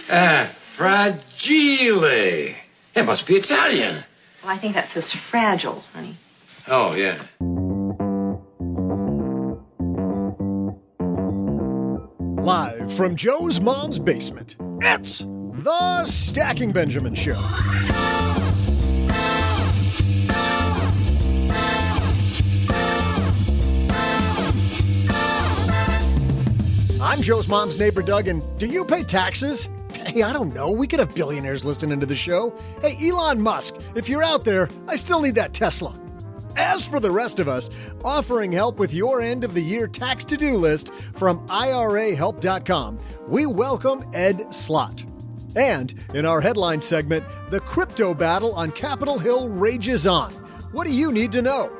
Fragile. It must be Italian. Well, I think that says fragile, honey. Oh, yeah. Live from Joe's mom's basement, it's the Stacking Benjamin Show. I'm Joe's mom's neighbor, Doug, and do you pay taxes? Hey, I don't know. We could have billionaires listening to the show. Hey, Elon Musk, if you're out there, I still need that Tesla. As for the rest of us, offering help with your end-of-the-year tax to-do list from IRAhelp.com, we welcome Ed Slott. And in our headline segment, the crypto battle on Capitol Hill rages on. What do you need to know?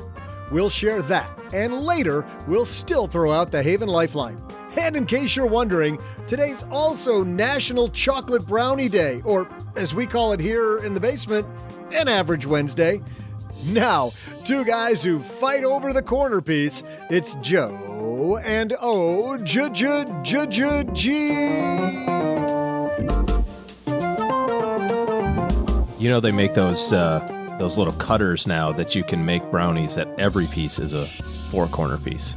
We'll share that, and later, we'll still throw out the Haven Lifeline. And in case you're wondering, today's also National Chocolate Brownie Day, or as we call it here in the basement, an average Wednesday. Now, two guys who fight over the corner piece. It's Joe and O-G. You know, they make those little cutters now that you can make brownies that every piece is a four-corner piece.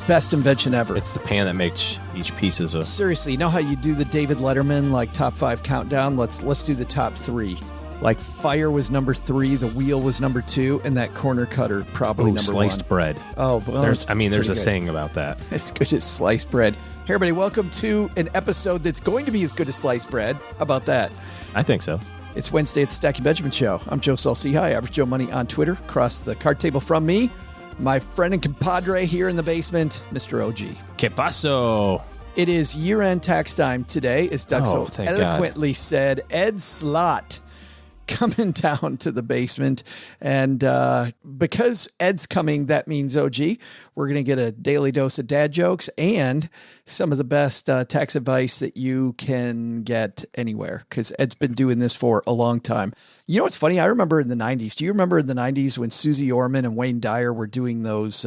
Best invention ever. It's the pan that makes each piece is a... Seriously, you know how you do the David Letterman, like, top 5 countdown? Let's do the top 3. Like, fire was number 3, the wheel was number 2, and that corner cutter probably number 1. Sliced bread. Oh, well, there's a saying about that. As good as sliced bread. Hey, everybody, welcome to an episode that's going to be as good as sliced bread. How about that? I think so. It's Wednesday at the Stacking Benjamin Show. I'm Joe Saul-Sehy, Average Joe Money on Twitter. Across the card table from me, my friend and compadre here in the basement, Mr. OG. Que paso? It is year-end tax time today, as Doug so thank eloquently said. Ed Slott coming down to the basement. And because Ed's coming, that means, OG, we're going to get a daily dose of dad jokes and some of the best tax advice that you can get anywhere, because Ed's been doing this for a long time. You know what's funny? I remember in the 90s. Do you remember in the 90s when Susie Orman and Wayne Dyer were doing those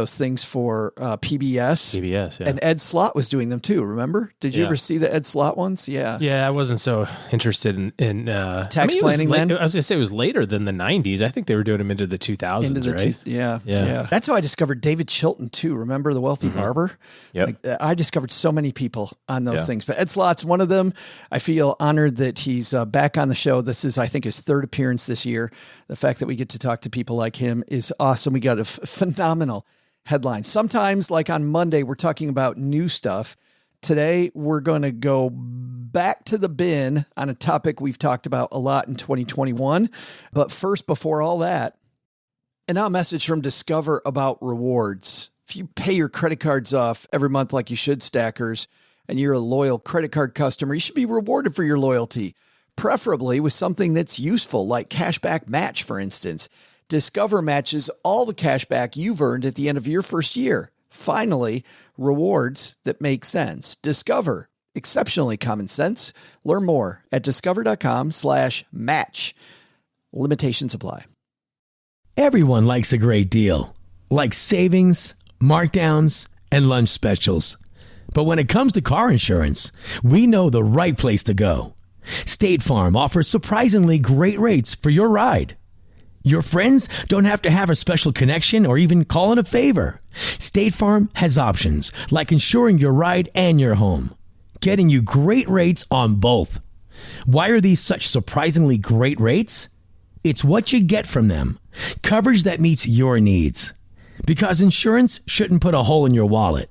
things for PBS? PBS, yeah. And Ed Slott was doing them too, remember? Did you ever see the Ed Slott ones? Yeah. Yeah, I wasn't so interested in tax planning then? I was going to say it was later than the 90s. I think they were doing them into the 2000s, right? Yeah. That's how I discovered David Chilton too. Remember the wealthy barber? Yep. Like, I discovered so many people on those things. But Ed Slott's one of them. I feel honored that he's back on the show. This is, I think, his 3rd appearance this year. The fact that we get to talk to people like him is awesome. We got a phenomenal headline. Sometimes, like on Monday, we're talking about new stuff. Today, we're going to go back to the bin on a topic we've talked about a lot in 2021. But first, before all that, and now a message from Discover about rewards. If you pay your credit cards off every month like you should, stackers, and you're a loyal credit card customer, you should be rewarded for your loyalty, preferably with something that's useful, like Cashback Match, for instance. Discover matches all the cash back you've earned at the end of your first year. Finally, rewards that make sense. Discover. Exceptionally common sense. Learn more at discover.com/match. Limitations apply. Everyone likes a great deal, like savings, markdowns, and lunch specials. But when it comes to car insurance, we know the right place to go. State Farm offers surprisingly great rates for your ride. Your friends don't have to have a special connection or even call it a favor. State Farm has options like insuring your ride and your home, getting you great rates on both. Why are these such surprisingly great rates? It's what you get from them. Coverage that meets your needs. Because insurance shouldn't put a hole in your wallet.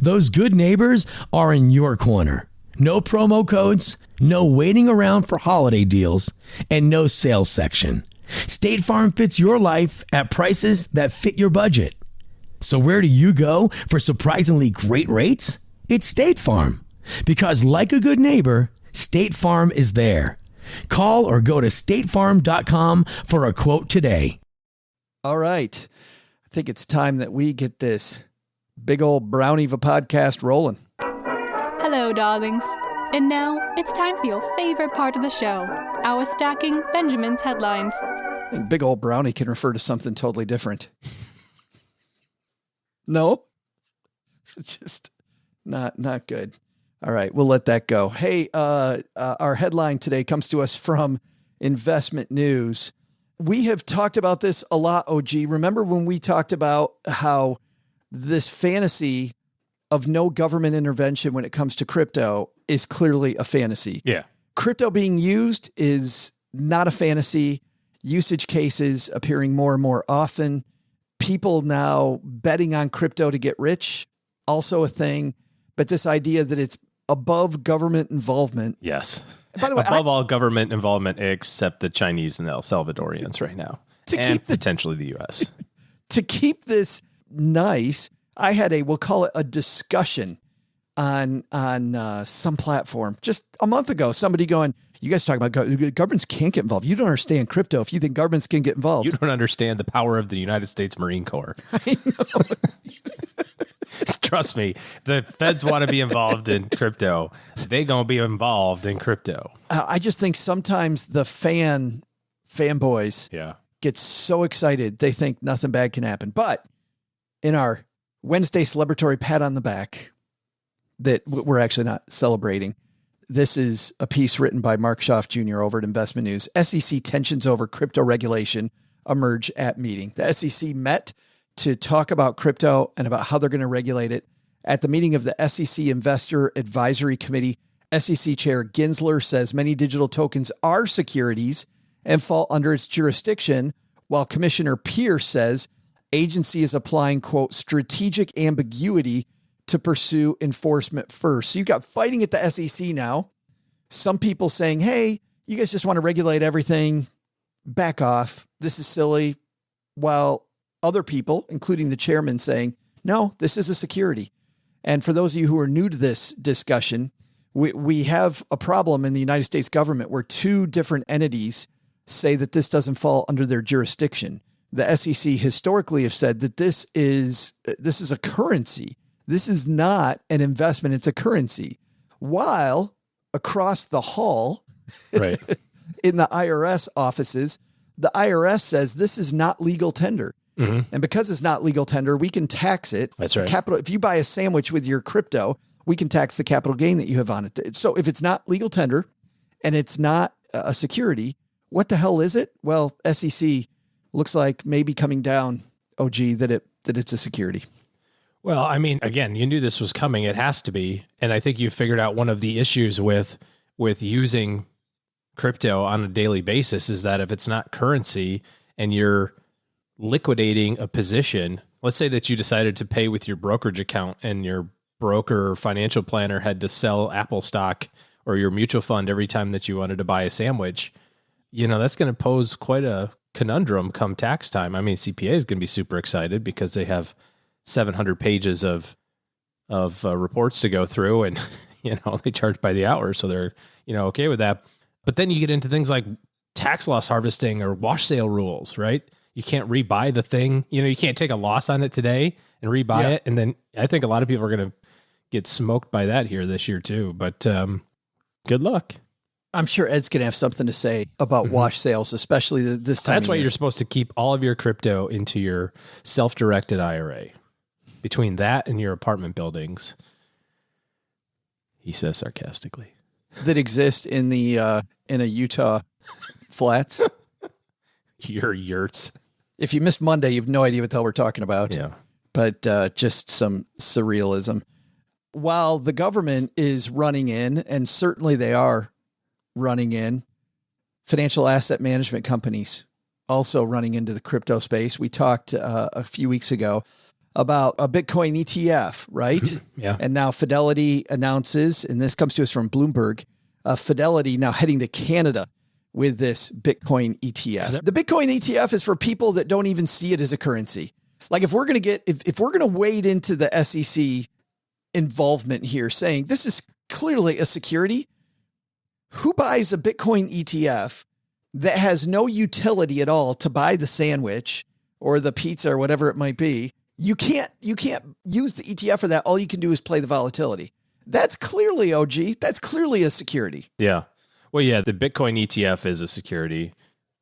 Those good neighbors are in your corner. No promo codes, no waiting around for holiday deals, and no sales section. State Farm fits your life at prices that fit your budget. So where do you go for surprisingly great rates? It's State Farm. Because like a good neighbor, State Farm is there. Call or go to statefarm.com for a quote today. All right. I think it's time that we get this big old brownie of a podcast rolling. Hello, darlings. And now it's time for your favorite part of the show, our Stacking Benjamin's headlines. I think big old brownie can refer to something totally different. No? Just not good. All right, we'll let that go. Hey, our headline today comes to us from Investment News. We have talked about this a lot, OG. Remember when we talked about how this fantasy of no government intervention when it comes to crypto is clearly a fantasy? Yeah. Crypto being used is not a fantasy. Usage cases appearing more and more often. People now betting on crypto to get rich, also a thing. But this idea that it's above government involvement. Yes. By the way, above all government involvement except the Chinese and the El Salvadorians right now. And potentially the U.S. To keep this nice, I had we'll call it a discussion on some platform just a month ago. Somebody going, you guys talking about governments can't get involved. You don't understand crypto. If you think governments can get involved. You don't understand the power of the United States Marine Corps. I know. Trust me, the feds want to be involved in crypto. They going to be involved in crypto. I just think sometimes the fanboys get so excited, they think nothing bad can happen. But in our Wednesday celebratory pat on the back that we're actually not celebrating, this is a piece written by Mark Schaaf Jr. over at Investment News. SEC tensions over crypto regulation emerge at meeting. The SEC met to talk about crypto and about how they're going to regulate it. At the meeting of the SEC Investor Advisory Committee, SEC Chair Gensler says many digital tokens are securities and fall under its jurisdiction, while Commissioner Pierce says agency is applying, quote, strategic ambiguity to pursue enforcement first. So you've got fighting at the SEC now. Some people saying, hey, you guys just want to regulate everything. Back off. This is silly. While other people, including the chairman, saying, no, this is a security. And for those of you who are new to this discussion, we have a problem in the United States government where two different entities say that this doesn't fall under their jurisdiction. The SEC historically have said that this is a currency. This is not an investment. It's a currency. While across the hall, right, in the IRS offices, the IRS says this is not legal tender. Mm-hmm. And because it's not legal tender, we can tax it. That's right. If you buy a sandwich with your crypto, we can tax the capital gain that you have on it. So if it's not legal tender and it's not a security, what the hell is it? Well, SEC looks like maybe coming down, OG, that it's a security. Well, I mean, again, you knew this was coming. It has to be. And I think you figured out one of the issues with using crypto on a daily basis is that if it's not currency and you're liquidating a position, let's say that you decided to pay with your brokerage account and your broker or financial planner had to sell Apple stock or your mutual fund every time that you wanted to buy a sandwich, that's going to pose quite a conundrum come tax time. I mean, CPA is going to be super excited because they have 700 pages of reports to go through and, they charge by the hour. So they're, okay with that. But then you get into things like tax loss harvesting or wash sale rules, right? You can't rebuy the thing. You can't take a loss on it today and rebuy it. And then I think a lot of people are going to get smoked by that here this year too. But good luck. I'm sure Ed's going to have something to say about wash sales, especially this time. That's why you're supposed to keep all of your crypto into your self-directed IRA. Between that and your apartment buildings, he says sarcastically. That exist in a Utah flats. Your yurts. If you missed Monday, you have no idea what the hell we're talking about. Yeah. But just some surrealism. While the government is running in, and certainly they are running in, financial asset management companies also running into the crypto space. We talked a few weeks ago about a Bitcoin ETF, right? Yeah. And now Fidelity announces, and this comes to us from Bloomberg, Fidelity now heading to Canada with this Bitcoin ETF. The Bitcoin ETF is for people that don't even see it as a currency. Like if we're going to wade into the SEC involvement here saying this is clearly a security, who buys a Bitcoin ETF that has no utility at all to buy the sandwich or the pizza or whatever it might be? You can't use the ETF for that. All you can do is play the volatility. That's clearly OG. That's clearly a security. Yeah. Well, yeah, the Bitcoin ETF is a security.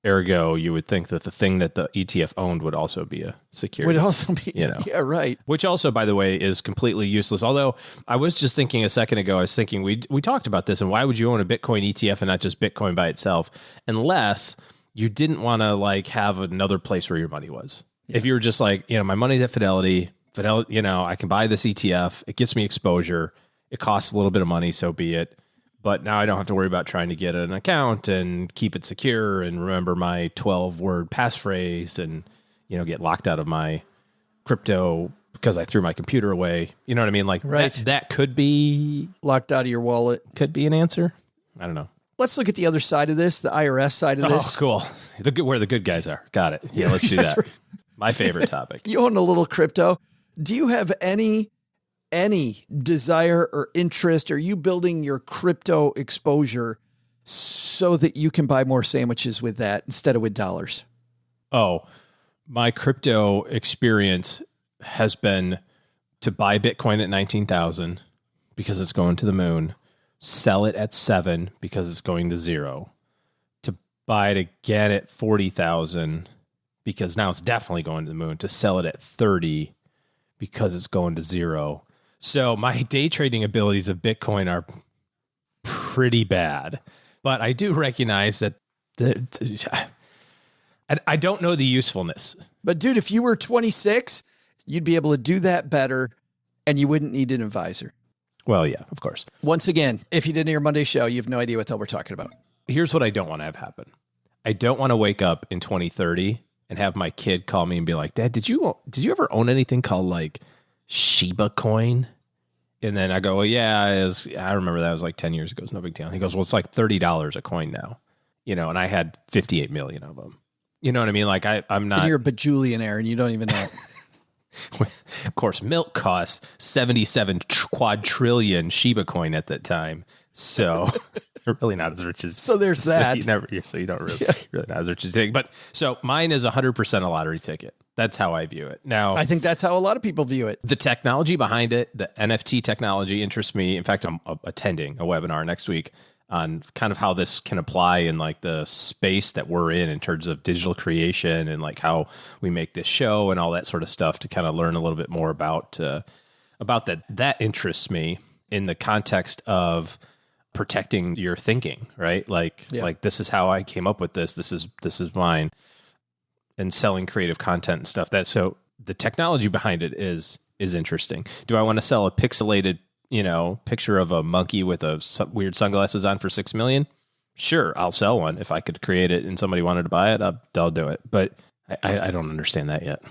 Ergo, you would think that the thing that the ETF owned would also be a security. Would also be, yeah, right. Which also, by the way, is completely useless. Although I was just thinking a second ago, I was thinking we talked about this, and why would you own a Bitcoin ETF and not just Bitcoin by itself, unless you didn't want to like have another place where your money was. Yeah. If you were just like, my money's at Fidelity, I can buy this ETF. It gets me exposure. It costs a little bit of money, so be it. But now I don't have to worry about trying to get an account and keep it secure and remember my 12-word passphrase and, get locked out of my crypto because I threw my computer away. You know what I mean? Like right. that could be locked out of your wallet. Could be an answer. I don't know. Let's look at the other side of this, the IRS side of this. Oh, cool. Where the good guys are. Got it. Yeah, let's do that. Right. My favorite topic. You own a little crypto. Do you have any desire or interest? Are you building your crypto exposure so that you can buy more sandwiches with that instead of with dollars? Oh, my crypto experience has been to buy Bitcoin at 19,000 because it's going to the moon, sell it at 7 because it's going to 0, to buy it again at 40,000 because now it's definitely going to the moon, to sell it at 30 because it's going to 0. So my day trading abilities of Bitcoin are pretty bad, but I do recognize that I don't know the usefulness. But dude, if you were 26, you'd be able to do that better and you wouldn't need an advisor. Well, yeah, of course. Once again, if you didn't hear Monday's show, you have no idea what the hell we're talking about. Here's what I don't want to have happen. I don't want to wake up in 2030 and have my kid call me and be like, Dad, did you ever own anything called like Shiba coin? And then I go, well, yeah, I remember that was like 10 years ago. It's no big deal. And he goes, well, it's like $30 a coin now, and I had 58 million of them. You know what I mean? Like I'm not. And you're a bajillionaire and you don't even know. Of course, milk costs 77 quadrillion Shiba coin at that time. So you're really not as rich as. So there's that. So you don't really not as rich as you think. But so mine is 100% a lottery ticket. That's how I view it. Now, I think that's how a lot of people view it. The technology behind it, the NFT technology interests me. In fact, I'm attending a webinar next week on kind of how this can apply in like the space that we're in terms of digital creation and like how we make this show and all that sort of stuff to kind of learn a little bit more about that. That interests me in the context of protecting your thinking, right? Like this is how I came up with this. This is mine. And selling creative content and stuff. So the technology behind it is interesting. Do I want to sell a pixelated, picture of a monkey with weird sunglasses on for $6 million? Sure, I'll sell one. If I could create it and somebody wanted to buy it, I'll do it. But I don't understand that yet.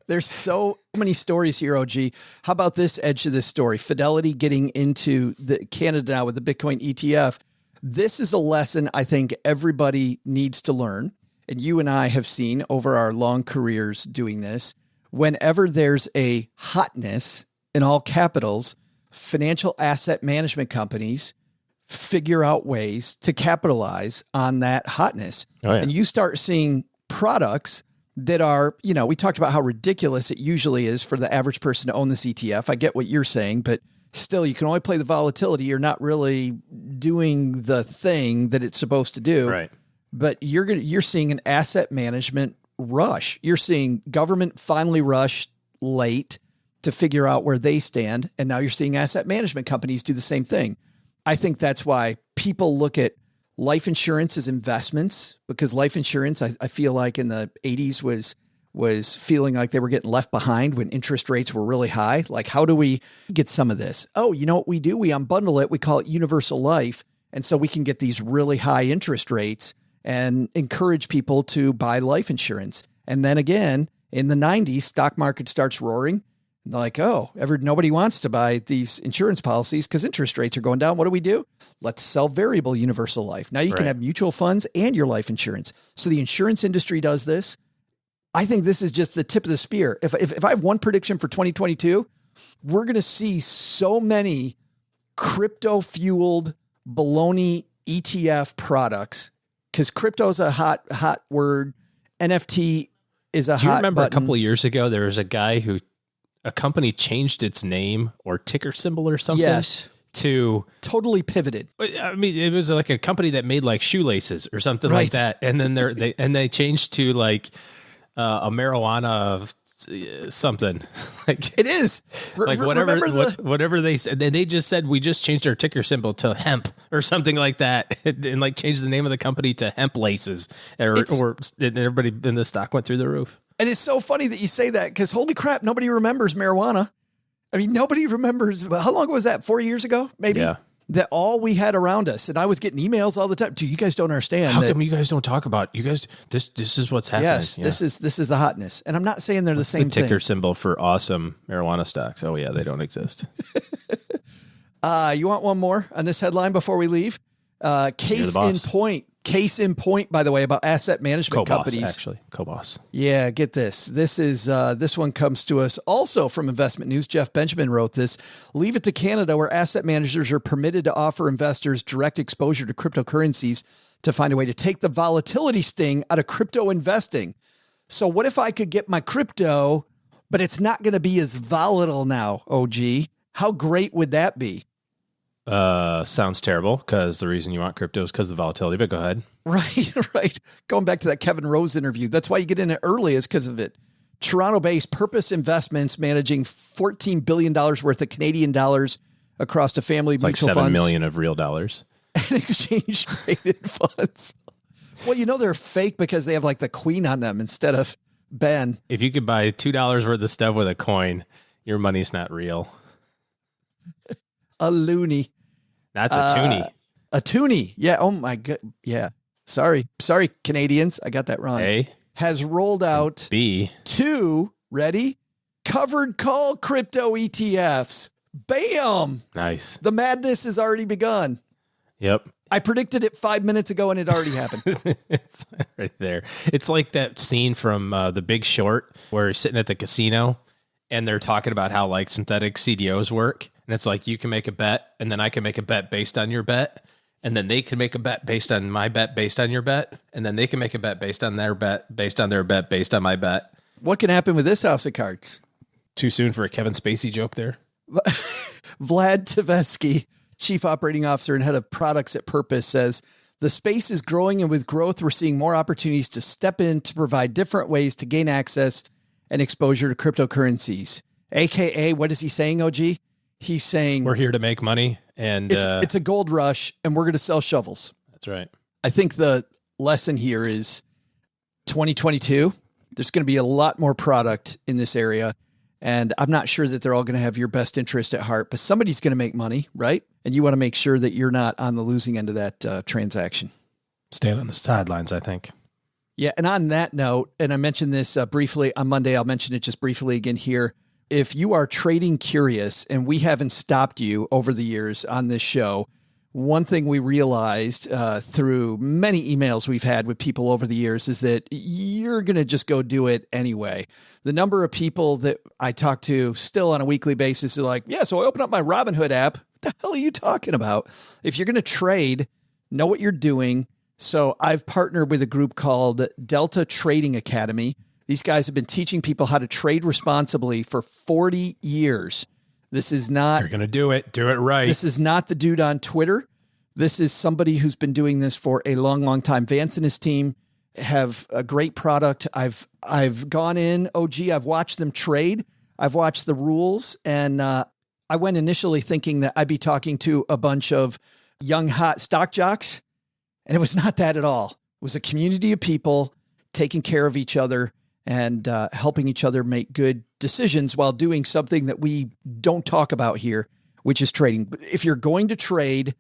There's so many stories here, OG. How about this edge of this story? Fidelity getting into Canada now with the Bitcoin ETF. This is a lesson I think everybody needs to learn. And you and I have seen over our long careers doing this, whenever there's a hotness in all capitals, financial asset management companies figure out ways to capitalize on that hotness. Oh, yeah. And you start seeing products that are, we talked about how ridiculous it usually is for the average person to own this ETF. I get what you're saying, but still, you can only play the volatility. You're not really doing the thing that it's supposed to do. Right. But you're seeing an asset management rush. You're seeing government finally rush late to figure out where they stand. And now you're seeing asset management companies do the same thing. I think that's why people look at life insurance as investments, because life insurance, I feel like in the 80s was feeling like they were getting left behind when interest rates were really high. Like, how do we get some of this? Oh, you know what we do? We unbundle it. We call it universal life. And so we can get these really high interest rates and encourage people to buy life insurance. And then again, in the 90s, stock market starts roaring. Like, nobody wants to buy these insurance policies because interest rates are going down. What do? Let's sell variable universal life. Now you can have mutual funds and your life insurance. So the insurance industry does this. I think this is just the tip of the spear. If I have one prediction for 2022, we're going to see so many crypto-fueled baloney ETF products. Because crypto is a hot word. NFT is a hot button. Do you remember a couple of years ago, there was a guy a company changed its name or ticker symbol or something? Yes. to totally pivoted. I mean, it was like a company that made like shoelaces or something like that. And then they changed to like a marijuana something like it is like whatever they said. They just said, we just changed our ticker symbol to hemp or something like that. And like changed the name of the company to hemp laces or everybody in the stock went through the roof. And it's so funny that you say that because holy crap, nobody remembers marijuana. I mean, nobody remembers. How long was that? 4 years ago, maybe? Yeah. That all we had around us. And I was getting emails all the time. Dude, you guys don't understand. How come you guys don't talk about you guys? This is what's happening. Yes, yeah. This is the hotness. And I'm not saying they're the same the ticker thing. symbol for awesome marijuana stocks. Oh yeah, they don't exist. You want one more on this headline before we leave? Case in point, by the way, about asset management companies. Actually, Cobos. Yeah, get this. This one comes to us also from Investment News. Jeff Benjamin wrote this. Leave it to Canada, where asset managers are permitted to offer investors direct exposure to cryptocurrencies to find a way to take the volatility sting out of crypto investing. So what if I could get my crypto, but it's not going to be as volatile now, OG? How great would that be? Sounds terrible because the reason you want crypto is because of volatility, but go ahead. Right. Going back to that Kevin Rose interview. That's why you get in it early is because of it. Toronto-based Purpose Investments managing $14 billion worth of Canadian dollars across the family it's mutual like 7 funds. million of real dollars. And exchange traded funds. Well, they're fake because they have like the queen on them instead of Ben. If you could buy $2 worth of stuff with a coin, your money's not real. A loony. That's a toonie. A toonie. Yeah. Oh my God. Yeah. Sorry, Canadians. I got that wrong. A has rolled out B 2 covered call crypto ETFs. Bam. Nice. The madness has already begun. Yep. I predicted it 5 minutes ago and it already happened. It's right there. It's like that scene from The Big Short where he's sitting at the casino and they're talking about how like synthetic CDOs work. And it's like, you can make a bet and then I can make a bet based on your bet. And then they can make a bet based on my bet, based on your bet. And then they can make a bet based on their bet, based on their bet, based on my bet. What can happen with this house of cards? Too soon for a Kevin Spacey joke there. Vlad Tversky, Chief Operating Officer and Head of Products at Purpose, says, the space is growing, and with growth, we're seeing more opportunities to step in to provide different ways to gain access and exposure to cryptocurrencies. AKA, what is he saying, OG? He's saying we're here to make money, and it's a gold rush, and we're going to sell shovels. That's right. I think the lesson here is 2022. There's going to be a lot more product in this area, and I'm not sure that they're all going to have your best interest at heart, but somebody's going to make money, right? And you want to make sure that you're not on the losing end of that transaction. Stand on the sidelines, I think. Yeah, and on that note, and I mentioned this briefly on Monday, I'll mention it just briefly again here. If you are trading curious, and we haven't stopped you over the years on this show, one thing we realized through many emails we've had with people over the years is that you're going to just go do it anyway. The number of people that I talk to still on a weekly basis are like, yeah, so I open up my Robinhood app. What the hell are you talking about? If you're going to trade, know what you're doing. So I've partnered with a group called Delta Trading Academy. These guys have been teaching people how to trade responsibly for 40 years. This is not... You're going to do it. Do it right. This is not the dude on Twitter. This is somebody who's been doing this for a long, long time. Vance and his team have a great product. I've gone in, OG, I've watched them trade. I've watched the rules. And I went initially thinking that I'd be talking to a bunch of young, hot stock jocks. And it was not that at all. It was a community of people taking care of each other and helping each other make good decisions while doing something that we don't talk about here, which is trading. If you're going to trade,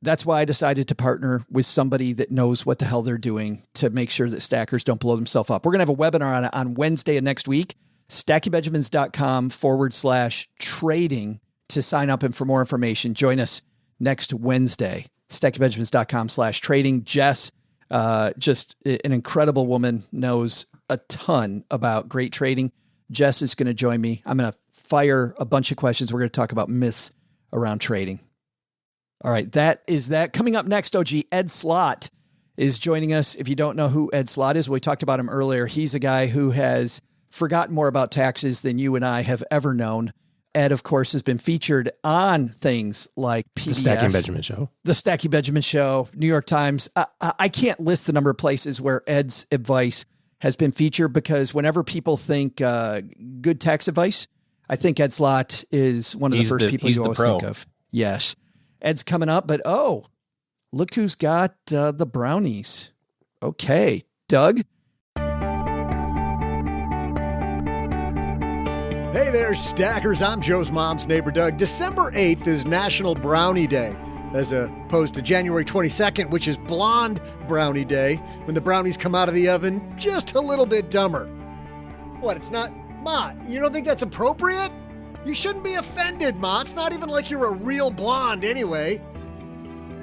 that's why I decided to partner with somebody that knows what the hell they're doing to make sure that stackers don't blow themselves up. We're going to have a webinar on Wednesday of next week, stackingbenjamins.com/trading to sign up and for more information. Join us next Wednesday, stackingbenjamins.com/trading. Jess, just an incredible woman, knows a ton about great trading. Jess is going to join me. I'm going to fire a bunch of questions. We're going to talk about myths around trading. All right. That is that. Coming up next, OG, Ed Slott is joining us. If you don't know who Ed Slott is, we talked about him earlier. He's a guy who has forgotten more about taxes than you and I have ever known. Ed, of course, has been featured on things like PBS. The Stacking Benjamin Show. The Stacking Benjamin Show, New York Times. I can't list the number of places where Ed's advice has been featured, because whenever people think good tax advice, I think Ed Slott is one of the first people you always think of. Yes. Ed's coming up, but look who's got the brownies. Okay, Doug. Hey there, Stackers. I'm Joe's mom's neighbor, Doug. December 8th is National Brownie Day, as opposed to January 22nd, which is Blonde Brownie Day, when the brownies come out of the oven just a little bit dumber. What, it's not? Ma, you don't think that's appropriate? You shouldn't be offended, Ma. It's not even like you're a real blonde anyway.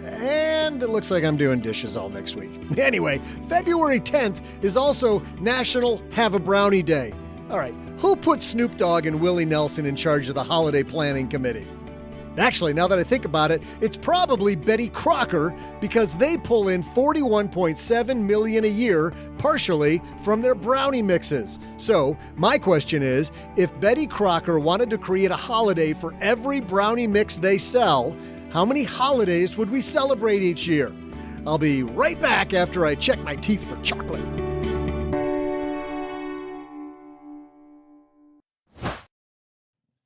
And it looks like I'm doing dishes all next week. Anyway, February 10th is also National Have a Brownie Day. All right, who put Snoop Dogg and Willie Nelson in charge of the holiday planning committee? Actually, now that I think about it, it's probably Betty Crocker, because they pull in $41.7 million a year, partially from their brownie mixes. So my question is, if Betty Crocker wanted to create a holiday for every brownie mix they sell, how many holidays would we celebrate each year? I'll be right back after I check my teeth for chocolate.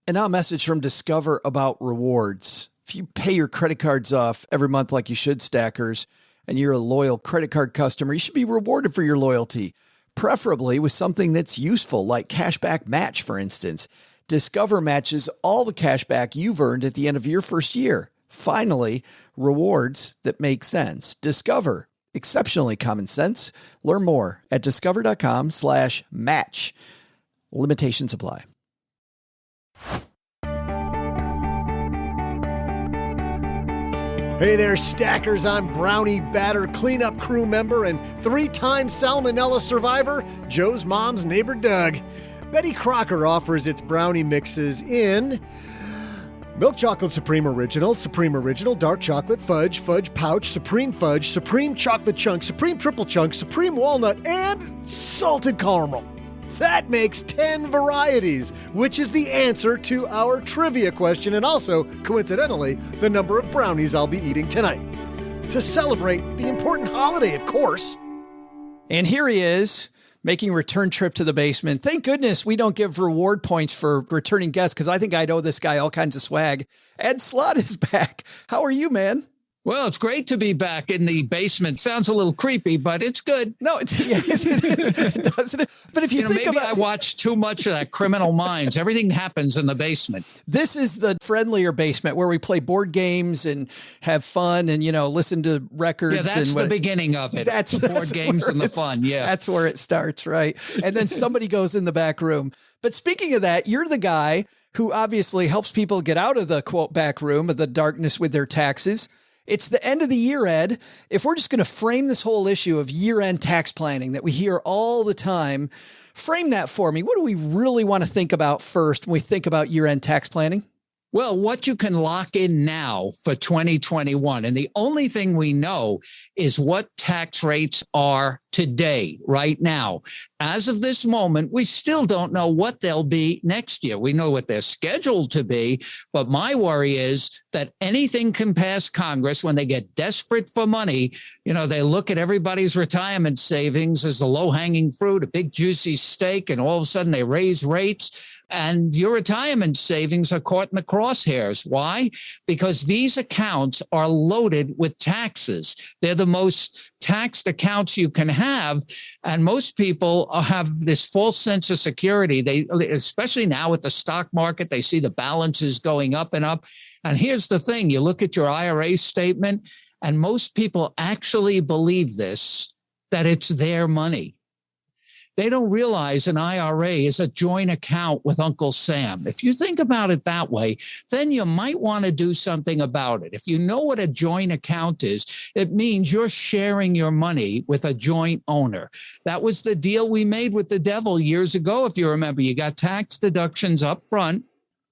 And now a message from Discover about rewards. If you pay your credit cards off every month like you should, Stackers, and you're a loyal credit card customer, you should be rewarded for your loyalty, preferably with something that's useful, like Cashback Match, for instance. Discover matches all the cash back you've earned at the end of your first year. Finally, rewards that make sense. Discover. Exceptionally common sense. Learn more at discover.com/match. Limitations apply. Hey there, Stackers. I'm Brownie Batter cleanup crew member and 3-time salmonella survivor, Joe's mom's neighbor, Doug. Betty Crocker offers its brownie mixes in Milk Chocolate Supreme Original, Dark Chocolate Fudge, Fudge Pouch, Supreme Chocolate Chunk, Supreme Triple Chunk, Supreme Walnut, and Salted Caramel. That makes 10 varieties, which is the answer to our trivia question, and also, coincidentally, the number of brownies I'll be eating tonight. To celebrate the important holiday, of course. And here he is, making a return trip to the basement. Thank goodness we don't give reward points for returning guests, because I think I'd owe this guy all kinds of swag. Ed Slott is back. How are you, man? Well, it's great to be back in the basement. Sounds a little creepy, but it's good. No, it is, doesn't it? But if you think maybe about, I watch too much of that Criminal Minds. Everything happens in the basement. This is the friendlier basement where we play board games and have fun and, listen to records. Yeah, that's the beginning of it. That's the board games and the fun. Yeah, that's where it starts, right? And then somebody goes in the back room. But speaking of that, you're the guy who obviously helps people get out of the quote back room of the darkness with their taxes. It's the end of the year, Ed. If we're just going to frame this whole issue of year-end tax planning that we hear all the time, frame that for me. What do we really want to think about first when we think about year-end tax planning? Well, what you can lock in now for 2021, and the only thing we know is what tax rates are today, right now. As of this moment, we still don't know what they'll be next year. We know what they're scheduled to be, but my worry is that anything can pass Congress when they get desperate for money. They look at everybody's retirement savings as the low-hanging fruit, a big juicy steak, and all of a sudden they raise rates. And your retirement savings are caught in the crosshairs. Why? Because these accounts are loaded with taxes. They're the most taxed accounts you can have. And most people have this false sense of security. They, especially now with the stock market, they see the balances going up and up. And here's the thing. You look at your IRA statement, and most people actually believe this, that it's their money. They don't realize an IRA is a joint account with Uncle Sam. If you think about it that way, then you might want to do something about it. If you know what a joint account is, it means you're sharing your money with a joint owner. That was the deal we made with the devil years ago. If you remember, you got tax deductions up front,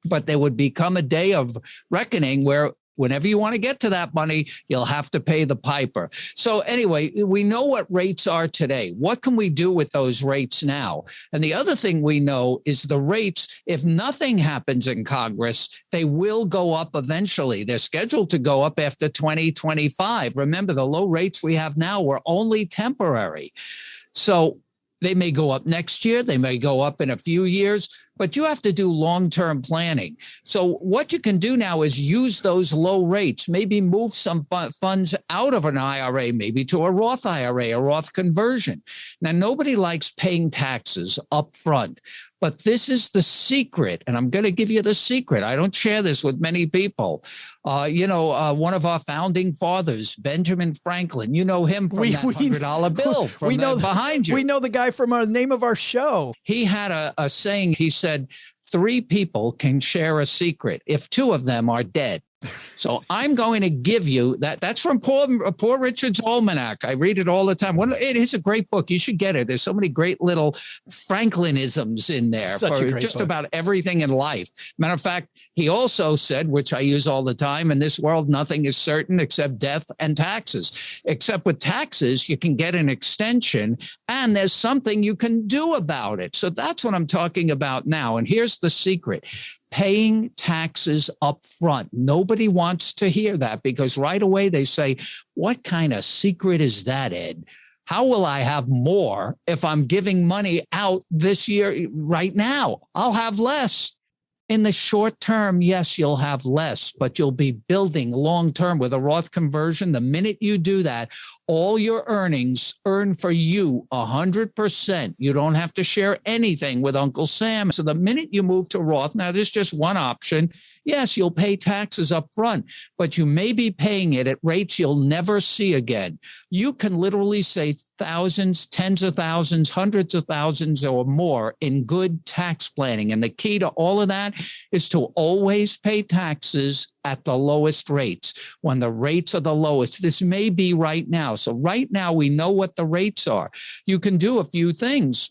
but there would become a day of reckoning where Whenever you want to get to that money, you'll have to pay the piper. So anyway, we know what rates are today. What can we do with those rates now? And the other thing we know is the rates, if nothing happens in Congress, they will go up eventually. They're scheduled to go up after 2025. Remember, the low rates we have now were only temporary. So they may go up next year. They may go up in a few years, but you have to do long-term planning. So what you can do now is use those low rates, maybe move some funds out of an IRA, maybe to a Roth IRA, a Roth Conversion. Now, nobody likes paying taxes up front, but this is the secret, and I'm going to give you the secret. I don't share this with many people. One of our founding fathers, Benjamin Franklin, you know him from that $100 bill behind you. We know the guy from the name of our show. He had a saying. He said, 3 people can share a secret if 2 of them are dead. So I'm going to give you that. That's from Poor Richard's Almanac. I read it all the time. It is a great book. You should get it. There's so many great little Franklinisms in there for just book. About everything in life. Matter of fact, he also said, which I use all the time, in this world, nothing is certain except death and taxes. Except with taxes, you can get an extension and there's something you can do about it. So that's what I'm talking about now. And here's the secret. Paying taxes up front. Nobody wants to hear that because right away they say, what kind of secret is that, Ed? How will I have more if I'm giving money out this year right now? I'll have less. In the short term, yes, you'll have less, but you'll be building long term with a Roth conversion. The minute you do that, all your earnings earn for you 100%. You don't have to share anything with Uncle Sam. So the minute you move to Roth, now there's just one option. Yes, you'll pay taxes up front, but you may be paying it at rates you'll never see again. You can literally save thousands, tens of thousands, hundreds of thousands or more in good tax planning. And the key to all of that is to always pay taxes at the lowest rates, when the rates are the lowest. This may be right now. So right now we know what the rates are. You can do a few things.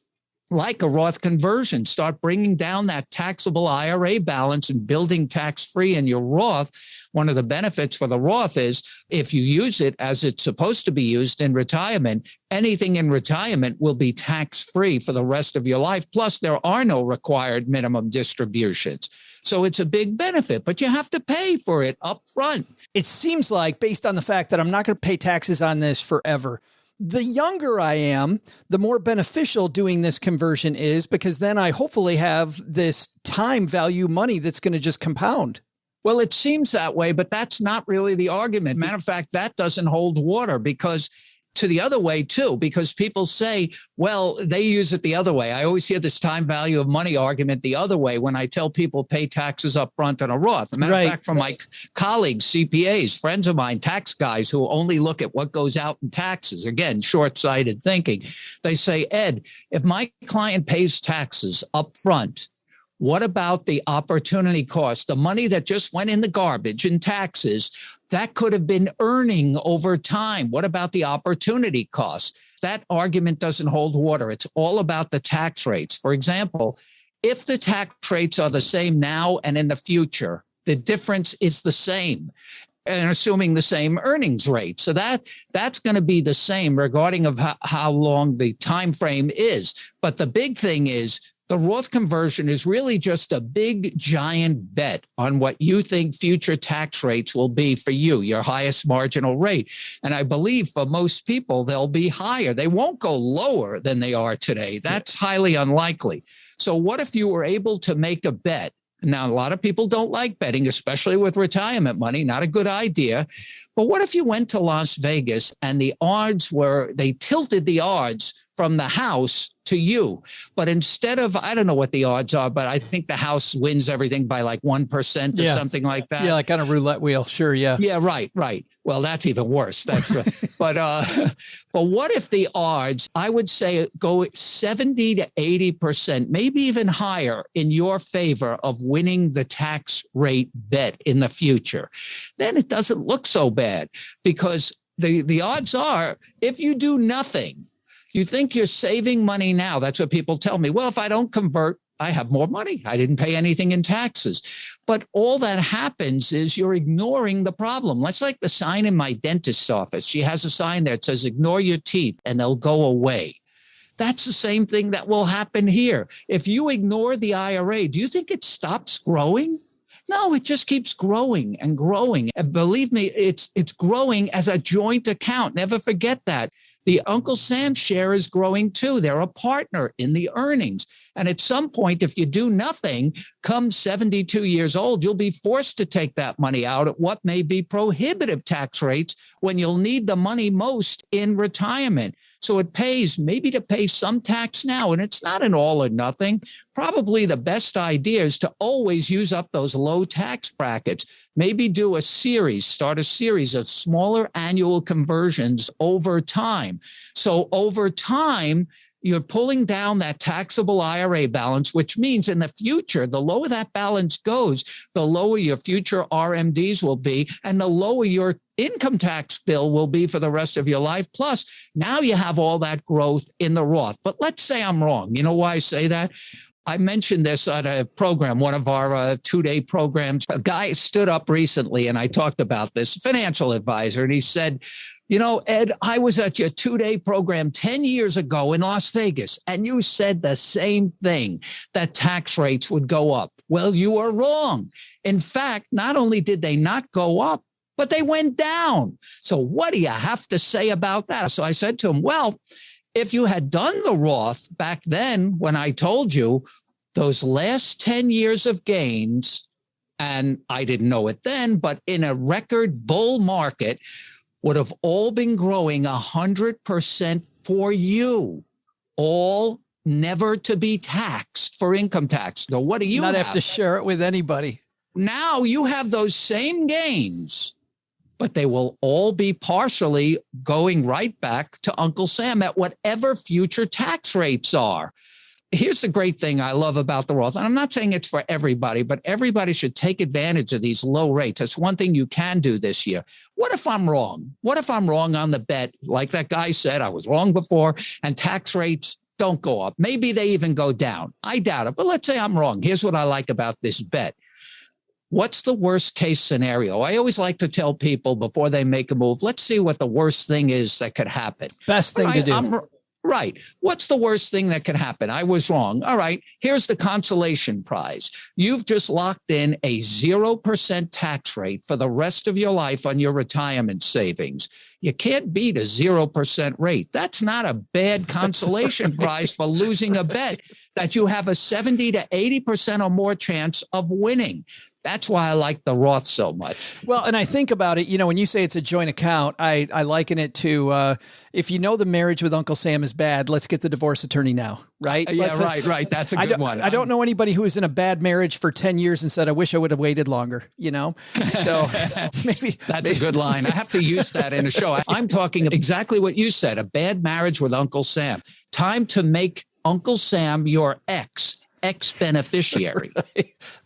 Like a Roth conversion, start bringing down that taxable IRA balance and building tax-free in your Roth. One of the benefits for the Roth is if you use it as it's supposed to be used in retirement, anything in retirement will be tax-free for the rest of your life. Plus, there are no required minimum distributions. So it's a big benefit, but you have to pay for it up front. It seems like, based on the fact that I'm not going to pay taxes on this forever, the younger I am, the more beneficial doing this conversion is, because then I hopefully have this time value money that's going to just compound. Well, it seems that way, but that's not really the argument. Matter of fact, that doesn't hold water because to the other way too, because people say, well, they use it the other way. I always hear this time value of money argument the other way when I tell people pay taxes up front on a Roth. As a matter of fact, from my colleagues, CPAs, friends of mine, tax guys who only look at what goes out in taxes, again, short-sighted thinking. They say, Ed, if my client pays taxes up front, what about the opportunity cost, the money that just went in the garbage in taxes that could have been earning over time? What about the opportunity cost? That argument doesn't hold water. It's all about the tax rates. For example, if the tax rates are the same now and in the future, the difference is the same, and assuming the same earnings rate. So that's going to be the same regarding of how long the time frame is. But the big thing is, the Roth conversion is really just a big, giant bet on what you think future tax rates will be for you, your highest marginal rate. And I believe for most people, they'll be higher. They won't go lower than they are today. That's highly unlikely. So what if you were able to make a bet? Now, a lot of people don't like betting, especially with retirement money. Not a good idea. But what if you went to Las Vegas and the odds were, they tilted the odds from the house to you. But instead of, I don't know what the odds are, but I think the house wins everything by like 1% or something like that. Yeah, like on a roulette wheel. Sure. Yeah. Yeah. Right. Well, that's even worse. That's right. But what if the odds, I would say, go 70 to 80%, maybe even higher in your favor of winning the tax rate bet in the future? Then it doesn't look so bad, because the odds are, if you do nothing, you think you're saving money now. That's what people tell me. Well, if I don't convert, I have more money. I didn't pay anything in taxes. But all that happens is you're ignoring the problem. That's like the sign in my dentist's office. She has a sign there that says, ignore your teeth and they'll go away. That's the same thing that will happen here. If you ignore the IRA, do you think it stops growing? No, it just keeps growing and growing. And believe me, it's growing as a joint account. Never forget that. The Uncle Sam share is growing too. They're a partner in the earnings. And at some point, if you do nothing, come 72 years old, you'll be forced to take that money out at what may be prohibitive tax rates when you'll need the money most in retirement. So it pays maybe to pay some tax now, and it's not an all or nothing. Probably the best idea is to always use up those low tax brackets. Maybe do start a series of smaller annual conversions over time. So over time, you're pulling down that taxable IRA balance, which means in the future, the lower that balance goes, the lower your future RMDs will be, and the lower your income tax bill will be for the rest of your life. Plus, now you have all that growth in the Roth. But let's say I'm wrong. You know why I say that? I mentioned this at a program, one of our 2-day programs. A guy stood up recently, and I talked about this, financial advisor, and he said, you know, Ed, I was at your 2-day program 10 years ago in Las Vegas, and you said the same thing, that tax rates would go up. Well, you are wrong. In fact, not only did they not go up, but they went down. So what do you have to say about that? So I said to him, well, if you had done the Roth back then when I told you those last 10 years of gains, and I didn't know it then, but in a record bull market, would have all been growing 100% for you, all never to be taxed for income tax. So what do you not have to share it with anybody? Now you have those same gains, but they will all be partially going right back to Uncle Sam at whatever future tax rates are. Here's the great thing I love about the Roth, and I'm not saying it's for everybody, but everybody should take advantage of these low rates. That's one thing you can do this year. What if I'm wrong? What if I'm wrong on the bet? Like that guy said, I was wrong before, and tax rates don't go up. Maybe they even go down. I doubt it, but let's say I'm wrong. Here's what I like about this bet. What's the worst case scenario? I always like to tell people before they make a move, let's see what the worst thing is that could happen. Best thing to do. Right. What's the worst thing that could happen? I was wrong. All right. Here's the consolation prize. You've just locked in a 0% tax rate for the rest of your life on your retirement savings. You can't beat a 0% rate. That's not a bad consolation prize for losing a bet that you have a 70 to 80% or more chance of winning. That's why I like the Roth so much. Well, and I think about it, you know, when you say it's a joint account, I liken it to if you know the marriage with Uncle Sam is bad, let's get the divorce attorney now, right? Right. That's a good one. I don't know anybody who was in a bad marriage for 10 years and said, I wish I would have waited longer, you know? So maybe. That's a good line. I have to use that in a show. I'm talking exactly what you said, a bad marriage with Uncle Sam. Time to make Uncle Sam your ex-beneficiary.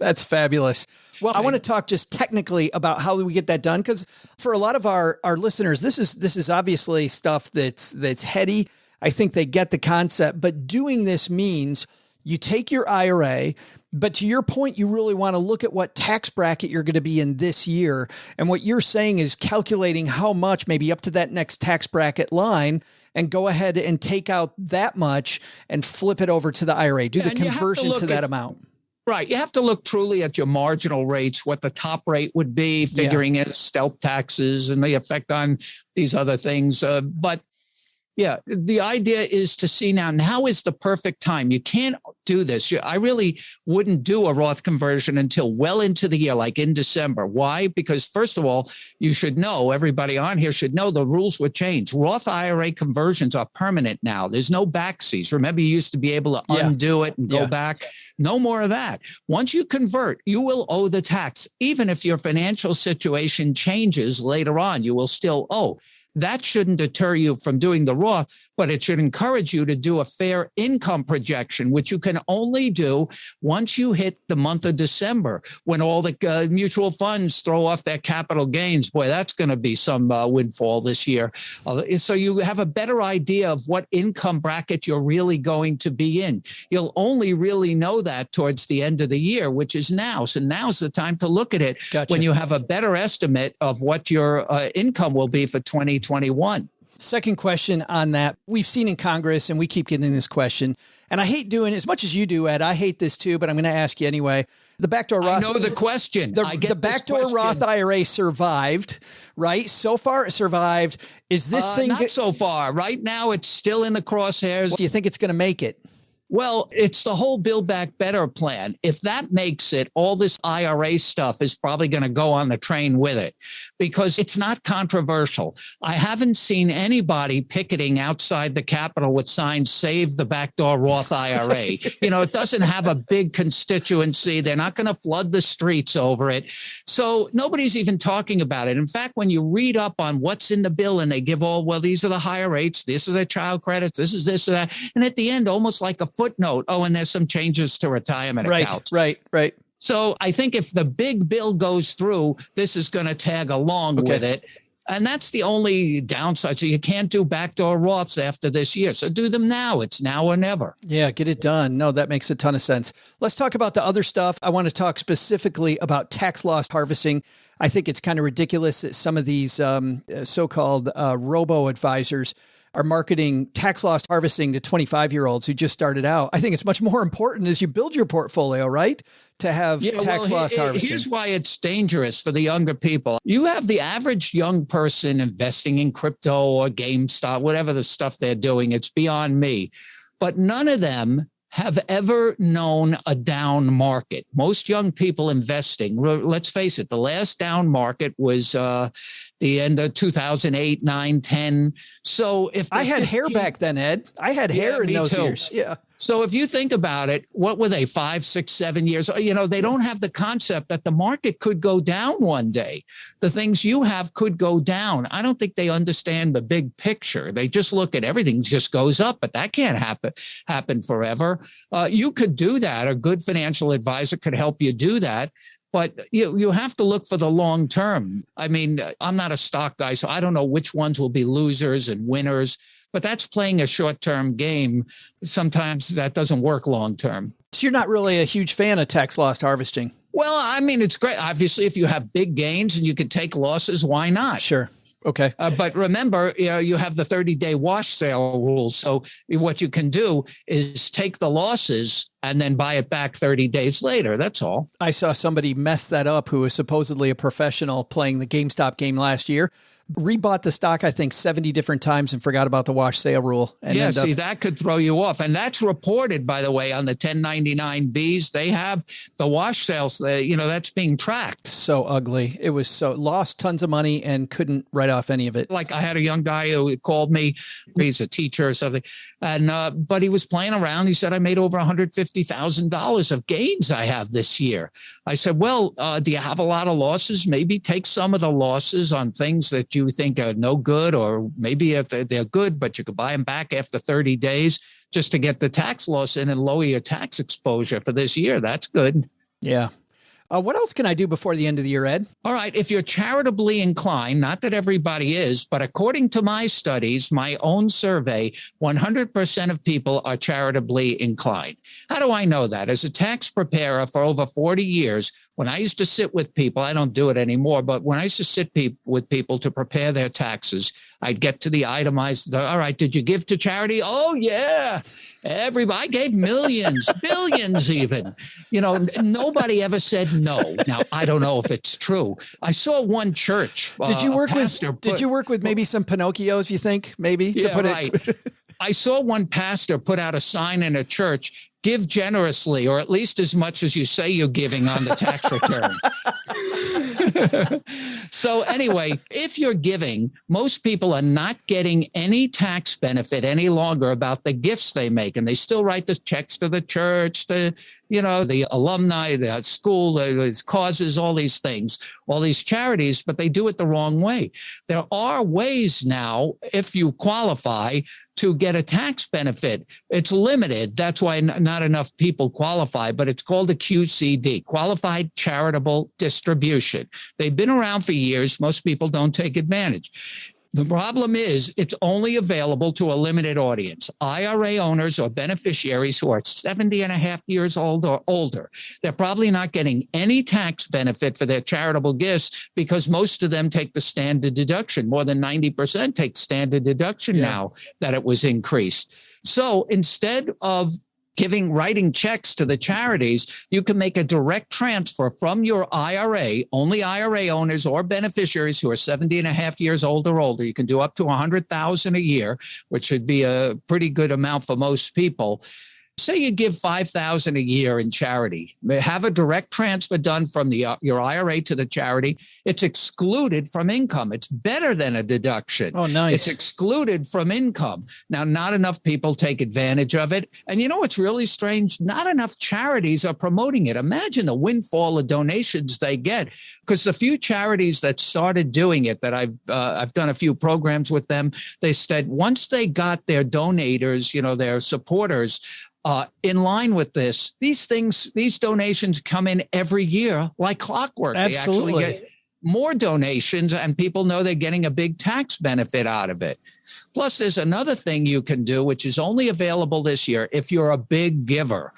That's fabulous. Well, I want to talk just technically about how we get that done, because for a lot of our listeners, this is obviously stuff that's heady. I think they get the concept, but doing this means you take your IRA, but to your point, you really want to look at what tax bracket you're going to be in this year. And what you're saying is calculating how much, maybe up to that next tax bracket line, and go ahead and take out that much and flip it over to the IRA. Do the conversion to that amount. Right. You have to look truly at your marginal rates, what the top rate would be, figuring in stealth taxes and the effect on these other things. But yeah, the idea is to see now is the perfect time. You can't do this. I really wouldn't do a Roth conversion until well into the year, like in December. Why? Because first of all, you should know, everybody on here should know the rules would change. Roth IRA conversions are permanent now. There's no backseas. Remember, you used to be able to undo it and go back. No more of that. Once you convert, you will owe the tax. Even if your financial situation changes later on, you will still owe. That shouldn't deter you from doing the Roth. but it should encourage you to do a fair income projection, which you can only do once you hit the month of December, when all the mutual funds throw off their capital gains. Boy, that's going to be some windfall this year. So you have a better idea of what income bracket you're really going to be in. You'll only really know that towards the end of the year, which is now. So now's the time to look at it. Gotcha. When you have a better estimate of what your income will be for 2021. Second question on that. We've seen in Congress, and we keep getting this question, and I hate doing as much as you do, Ed. I hate this too, but I'm going to ask you anyway. The backdoor Roth. I know the question. The backdoor Roth IRA survived, right? So far it survived. Is this thing not so far? Right now, it's still in the crosshairs. Do you think it's going to make it? Well, it's the whole Build Back Better plan. If that makes it, all this IRA stuff is probably going to go on the train with it, because it's not controversial. I haven't seen anybody picketing outside the Capitol with signs, "Save the Backdoor Roth IRA." It doesn't have a big constituency. They're not going to flood the streets over it. So nobody's even talking about it. In fact, when you read up on what's in the bill and they give these are the higher rates, this is the child credits, this is this or that. And at the end, almost like a footnote, and there's some changes to retirement accounts. Right. So I think if the big bill goes through, this is going to tag along with it. And that's the only downside. So you can't do backdoor Roths after this year. So do them now. It's now or never. Yeah, get it done. No, that makes a ton of sense. Let's talk about the other stuff. I want to talk specifically about tax loss harvesting. I think it's kind of ridiculous that some of these so-called robo-advisors are marketing tax loss harvesting to 25-year-olds who just started out. I think it's much more important as you build your portfolio, right? To have tax loss harvesting. Here's why it's dangerous for the younger people. You have the average young person investing in crypto or GameStop, whatever the stuff they're doing. It's beyond me. But none of them have ever known a down market. Most young people investing, let's face it, the last down market was the end of 2008, 9, 10. So if I had hair back then, Ed, I had hair in those years. Yeah. So if you think about it, what were they, 5, 6, 7 years? They don't have the concept that the market could go down one day. The things you have could go down. I don't think they understand the big picture. They just look at everything just goes up, but that can't happen forever. You could do that. A good financial advisor could help you do that. But you have to look for the long term. I mean, I'm not a stock guy, so I don't know which ones will be losers and winners. But that's playing a short-term game. Sometimes that doesn't work long-term. So you're not really a huge fan of tax loss harvesting? Well, I mean, it's great. Obviously, if you have big gains and you can take losses, why not? Sure. Okay. But remember, you have the 30-day wash sale rule. So what you can do is take the losses and then buy it back 30 days later. That's all. I saw somebody mess that up who was supposedly a professional playing the GameStop game last year. Rebought the stock, I think, 70 different times and forgot about the wash sale rule. And that could throw you off. And that's reported, by the way, on the 1099Bs. They have the wash sales, that's being tracked. So ugly. It was lost tons of money and couldn't write off any of it. Like I had a young guy who called me. He's a teacher or something. And but he was playing around. He said, I made over $150,000 of gains I have this year. I said, well, do you have a lot of losses? Maybe take some of the losses on things that you think are no good, or maybe if they're good, but you could buy them back after 30 days just to get the tax loss in and lower your tax exposure for this year. That's good. Yeah. What else can I do before the end of the year, Ed? All right. If you're charitably inclined, not that everybody is, but according to my studies, my own survey, 100% of people are charitably inclined. How do I know that? As a tax preparer for over 40 years, when I used to sit with people, I don't do it anymore, but when I used to sit with people to prepare their taxes, I'd get to the itemized, all right, did you give to charity? Oh, yeah. Everybody, I gave millions, billions even. Nobody ever said no. Now, I don't know if it's true. I saw one church. Did you work with maybe some Pinocchios, you think, maybe? Yeah, to put right. I saw one pastor put out a sign in a church, give generously, or at least as much as you say you're giving on the tax return. So anyway, if you're giving, most people are not getting any tax benefit any longer about the gifts they make. And they still write the checks to the church, the alumni, the school, the causes, all these things, all these charities, but they do it the wrong way. There are ways now, if you qualify, to get a tax benefit. It's limited. That's why not enough people qualify, but it's called a QCD, Qualified Charitable Distribution. They've been around for years. Most people don't take advantage. The problem is it's only available to a limited audience, IRA owners or beneficiaries who are 70 and a half years old or older. They're probably not getting any tax benefit for their charitable gifts because most of them take the standard deduction. More than 90% take standard deduction now that it was increased. So instead of writing checks to the charities, you can make a direct transfer from your IRA, only IRA owners or beneficiaries who are 70 and a half years old or older. You can do up to $100,000 a year, which should be a pretty good amount for most people. Say you give $5,000 a year in charity, have a direct transfer done from your IRA to the charity. It's excluded from income. It's better than a deduction. Oh, nice. It's excluded from income. Now, not enough people take advantage of it. And you know what's really strange? Not enough charities are promoting it. Imagine the windfall of donations they get, because the few charities that started doing it, that I've done a few programs with them, they said once they got their donators, their supporters, in line with this, these donations come in every year like clockwork. Absolutely. They actually get more donations and people know they're getting a big tax benefit out of it. Plus, there's another thing you can do, which is only available this year if you're a big giver.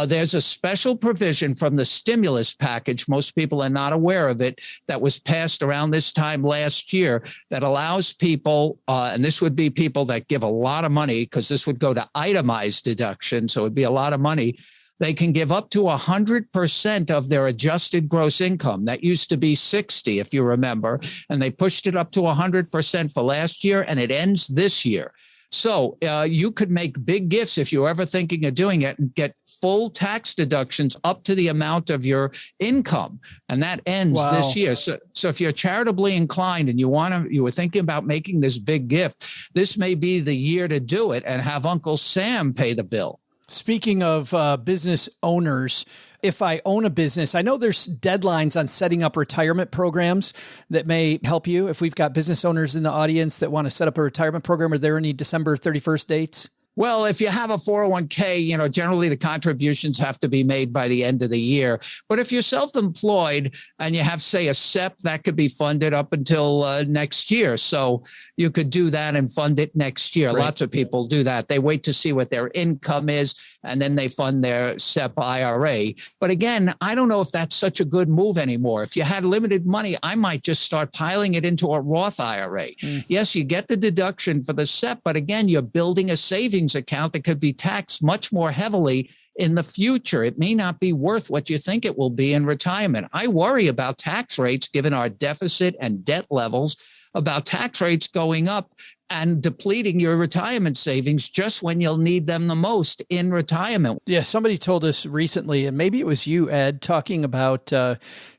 There's a special provision from the stimulus package. Most people are not aware of it, that was passed around this time last year, that allows people, and this would be people that give a lot of money, because this would go to itemized deduction, so it'd be a lot of money. They can give up to 100% of their adjusted gross income. That used to be 60, if you remember, and they pushed it up to 100% for last year, and it ends this year. So you could make big gifts if you're ever thinking of doing it and get full tax deductions up to the amount of your income. And that ends this year. So if you're charitably inclined and you were thinking about making this big gift, this may be the year to do it and have Uncle Sam pay the bill. Speaking of business owners, if I own a business, I know there's deadlines on setting up retirement programs that may help you. If we've got business owners in the audience that want to set up a retirement program, are there any December 31st dates? Well, if you have a 401k, generally the contributions have to be made by the end of the year. But if you're self-employed and you have, say, a SEP, that could be funded up until next year. So you could do that and fund it next year. Great. Lots of people do that. They wait to see what their income is, and then they fund their SEP IRA. But again, I don't know if that's such a good move anymore. If you had limited money, I might just start piling it into a Roth IRA. Yes, you get the deduction for the SEP, but again, you're building a savings account that could be taxed much more heavily in the future. It may not be worth what you think it will be in retirement. I worry about tax rates, given our deficit and debt levels, about tax rates going up and depleting your retirement savings just when you'll need them the most in retirement. Yeah, somebody told us recently, and maybe it was you, Ed, talking about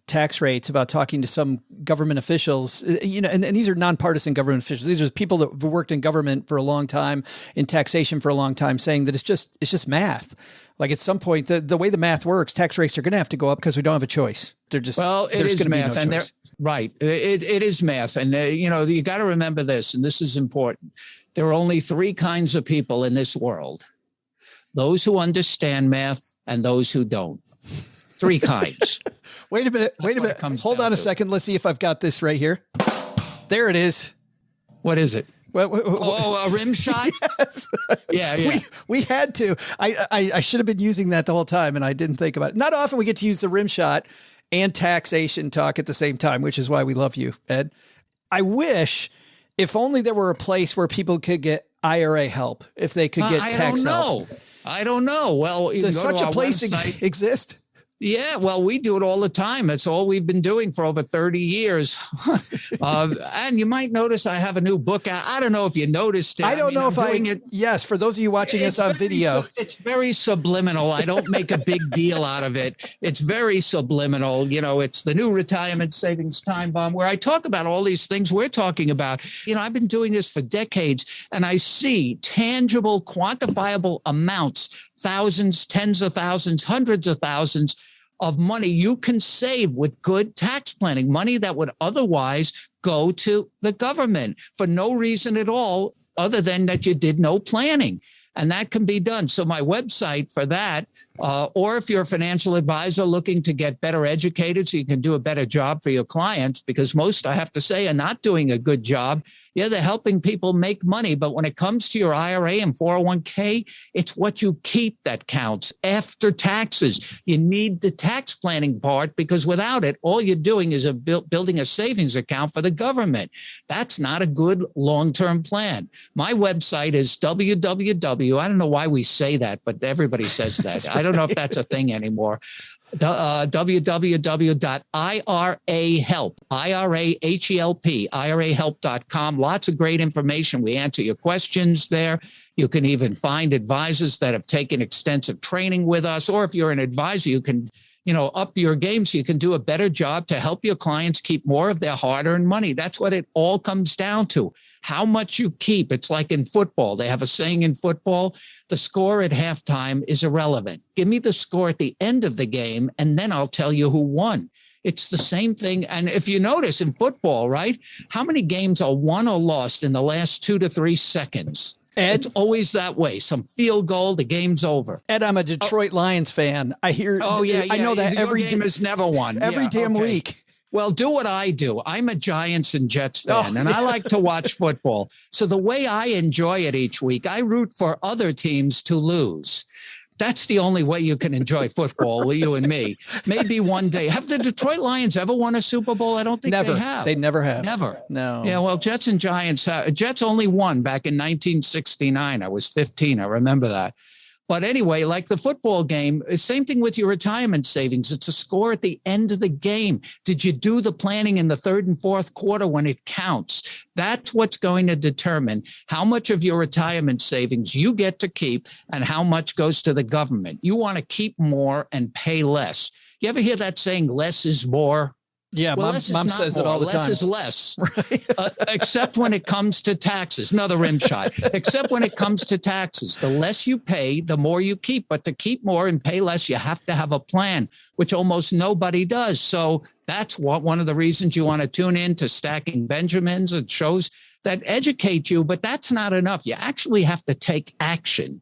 tax rates, about talking to some government officials, and these are nonpartisan government officials. These are people that have worked in government for a long time, in taxation for a long time, saying that it's just math. Like at some point, the way the math works, tax rates are going to have to go up because we don't have a choice. They're just, well, it is math, no and right. It is math. And, you got to remember this, and this is important. There are only three kinds of people in this world: those who understand math and those who don't. Three kinds. Wait a minute. Hold on a second. Let's see if I've got this right here. There it is. What is it? A rim shot? Yes. Yeah. We had to. I should have been using that the whole time, and I didn't think about it. Not often we get to use the rim shot and taxation talk at the same time, which is why we love you, Ed. I wish if only there were a place where people could get IRA help, if they could get tax help. I don't know. Well, does such a place exist? Yeah, well, we do it all the time. That's all we've been doing for over 30 years. And you might notice I have a new book out. I don't know if you noticed it. I don't know if yes, for those of you watching us on video. It's very subliminal. I don't make a big deal out of it. It's very subliminal. It's the new retirement savings time bomb, where I talk about all these things we're talking about. I've been doing this for decades, and I see tangible, quantifiable amounts, thousands, tens of thousands, hundreds of thousands of money you can save with good tax planning, money that would otherwise go to the government for no reason at all, other than that you did no planning. And that can be done. So my website for that, or if you're a financial advisor looking to get better educated so you can do a better job for your clients, because most, I have to say, are not doing a good job. Yeah, they're helping people make money. But when it comes to your IRA and 401k, it's what you keep that counts after taxes. You need the tax planning part, because without it, all you're doing is building a savings account for the government. That's not a good long-term plan. My website is I don't know why we say that, but everybody says that. I don't know if that's a thing anymore. www.irahelp, IRAHELP, IRAhelp.com. Lots of great information. We answer your questions there. You can even find advisors that have taken extensive training with us, or if you're an advisor, you can up your game so you can do a better job to help your clients keep more of their hard-earned money. That's what it all comes down to. How much you keep. It's like in football. They have a saying in football, the score at halftime is irrelevant. Give me the score at the end of the game, and then I'll tell you who won. It's the same thing. And if you notice in football, right, how many games are won or lost in the last 2 to 3 seconds? Ed, it's always that way. Some field goal, the game's over. Ed, I'm a Detroit Lions fan. I hear. Oh, yeah. I know that every game is never won. Every damn week. Well, do what I do. I'm a Giants and Jets fan, and I like to watch football. So the way I enjoy it each week, I root for other teams to lose. That's the only way you can enjoy football, with you and me. Maybe one day. Have the Detroit Lions ever won a Super Bowl? I don't think they have. They never have. Never. No. Yeah, well, Jets and Giants. Jets only won back in 1969. I was 15. I remember that. But anyway, like the football game, same thing with your retirement savings. It's a score at the end of the game. Did you do the planning in the third and fourth quarter when it counts? That's what's going to determine how much of your retirement savings you get to keep and how much goes to the government. You want to keep more and pay less. You ever hear that saying, less is more? Yeah, well, mom says it all the time. Less is less, right? Except when it comes to taxes. Another rim shot. Except when it comes to taxes. The less you pay, the more you keep. But to keep more and pay less, you have to have a plan, which almost nobody does. So that's one of the reasons you want to tune in to Stacking Benjamins. It shows that educate you, but that's not enough. You actually have to take action.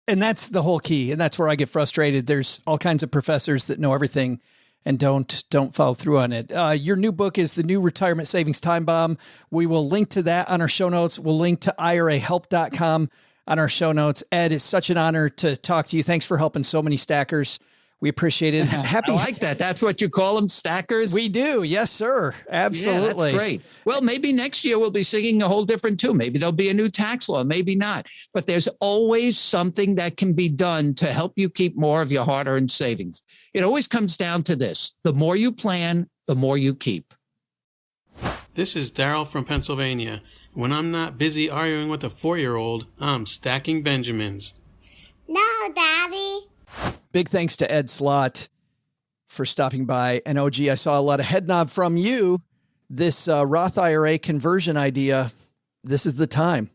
And that's the whole key. And that's where I get frustrated. There's all kinds of professors that know everything and don't follow through on it. Your new book is The New Retirement Savings Time Bomb. We will link to that on our show notes. We'll link to IRAhelp.com on our show notes. Ed, it's such an honor to talk to you. Thanks for helping so many stackers. We appreciate it. Happy. I like that. That's what you call them, stackers? We do. Yes, sir. Absolutely. Yeah, that's great. Well, maybe next year we'll be singing a whole different tune. Maybe there'll be a new tax law. Maybe not. But there's always something that can be done to help you keep more of your hard-earned savings. It always comes down to this. The more you plan, the more you keep. This is Daryl from Pennsylvania. When I'm not busy arguing with a 4-year-old, I'm stacking Benjamins. No, Daddy. Big thanks to Ed Slott for stopping by. And OG, I saw a lot of head nod from you. This Roth IRA conversion idea, this is the time.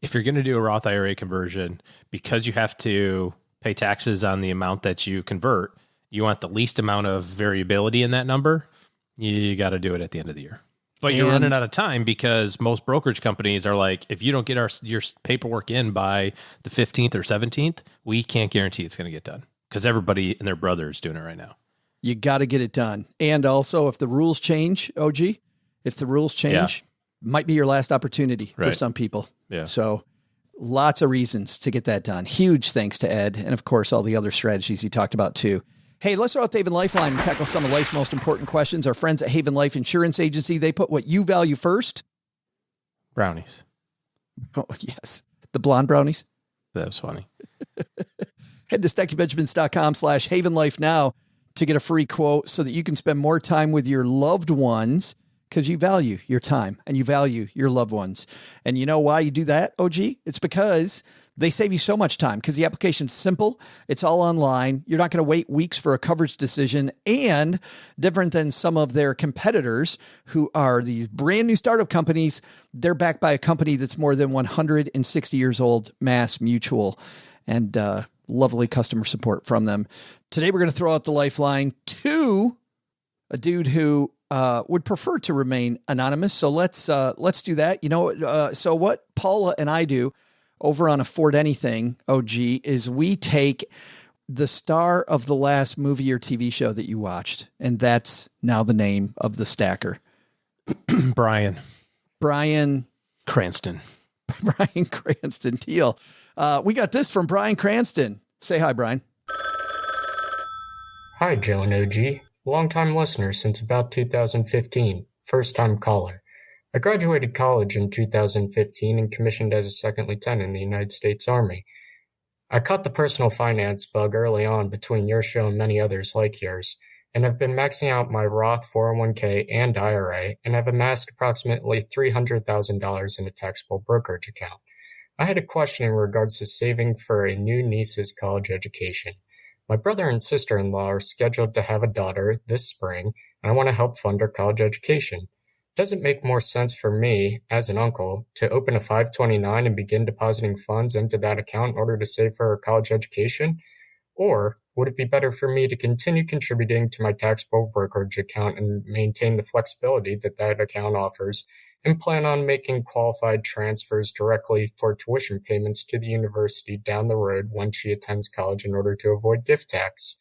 If you're going to do a Roth IRA conversion, because you have to pay taxes on the amount that you convert, you want the least amount of variability in that number, you got to do it at the end of the year. But you're running out of time because most brokerage companies are like, if you don't get your paperwork in by the 15th or 17th, we can't guarantee it's going to get done. Because everybody and their brother is doing it right now. You got to get it done. And also, if the rules change, OG, if the rules change, might be your last opportunity for some people. Yeah. So lots of reasons to get that done. Huge thanks to Ed. And of course, all the other strategies he talked about too. Hey, let's throw out the Haven Lifeline and tackle some of life's most important questions. Our friends at Haven Life Insurance Agency, they put what you value first. Brownies. Oh, yes. The blonde brownies. That was funny. Head to stackingbenjamins.com/HavenLife now to get a free quote so that you can spend more time with your loved ones because you value your time and you value your loved ones. And you know why you do that, OG? It's because they save you so much time because the application's simple. It's all online. You're not going to wait weeks for a coverage decision, and different than some of their competitors who are these brand new startup companies, they're backed by a company that's more than 160 years old, Mass Mutual, and lovely customer support from them. Today, we're going to throw out the lifeline to a dude who would prefer to remain anonymous. So let's do that. You know, so what Paula and I do over on Afford Anything, OG, is we take the star of the last movie or TV show that you watched, and that's now the name of the stacker. Brian Cranston. Brian Cranston Teal. We got this from Brian Cranston. Say hi, Brian. Hi, Joe and OG. Longtime listener since about 2015. First-time caller. I graduated college in 2015 and commissioned as a second lieutenant in the United States Army. I caught the personal finance bug early on between your show and many others like yours, and have been maxing out my Roth 401k and IRA, and have amassed approximately $300,000 in a taxable brokerage account. I had a question in regards to saving for a new niece's college education. My brother and sister-in-law are scheduled to have a daughter this spring, and I want to help fund her college education. Does it make more sense for me, as an uncle, to open a 529 and begin depositing funds into that account in order to save for her college education? Or would it be better for me to continue contributing to my taxable brokerage account and maintain the flexibility that that account offers, and plan on making qualified transfers directly for tuition payments to the university down the road when she attends college in order to avoid gift tax?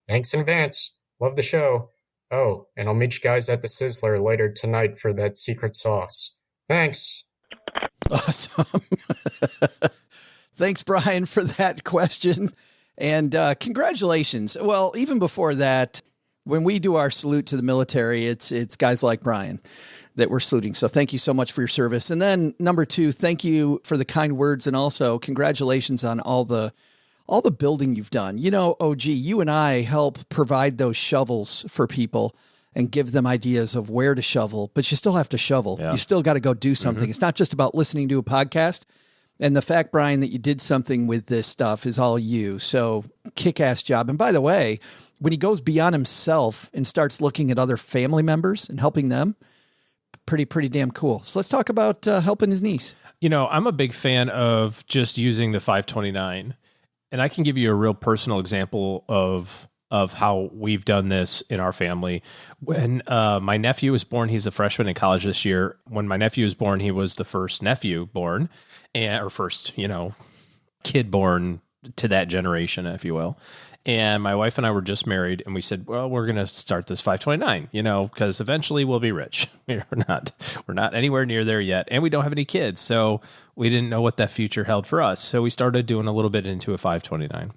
Thanks in advance. Love the show. Oh, and I'll meet you guys at the Sizzler later tonight for that secret sauce. Thanks. Awesome. Thanks, Brian, for that question. And congratulations. Well, even before that, when we do our salute to the military, it's guys like Brian that we're saluting. So thank you so much for your service. And then number two, thank you for the kind words. And also congratulations on all the building you've done. You know, OG, you and I help provide those shovels for people and give them ideas of where to shovel, but you still have to shovel. Yeah. You still got to go do something. Mm-hmm. It's not just about listening to a podcast. And the fact, Brian, that you did something with this stuff is all you. So kick-ass job. And by the way, when he goes beyond himself and starts looking at other family members and helping them, pretty damn cool. So let's talk about helping his niece. You know, I'm a big fan of just using the 529. And I can give you a real personal example of how we've done this in our family. When my nephew was born, he's a freshman in college this year. When my nephew was born, he was the first nephew born, or first, kid born to that generation, if you will. And my wife and I were just married, and we said, well, we're going to start this 529, because eventually we'll be rich. We're not anywhere near there yet. And we don't have any kids. So we didn't know what that future held for us. So we started doing a little bit into a 529,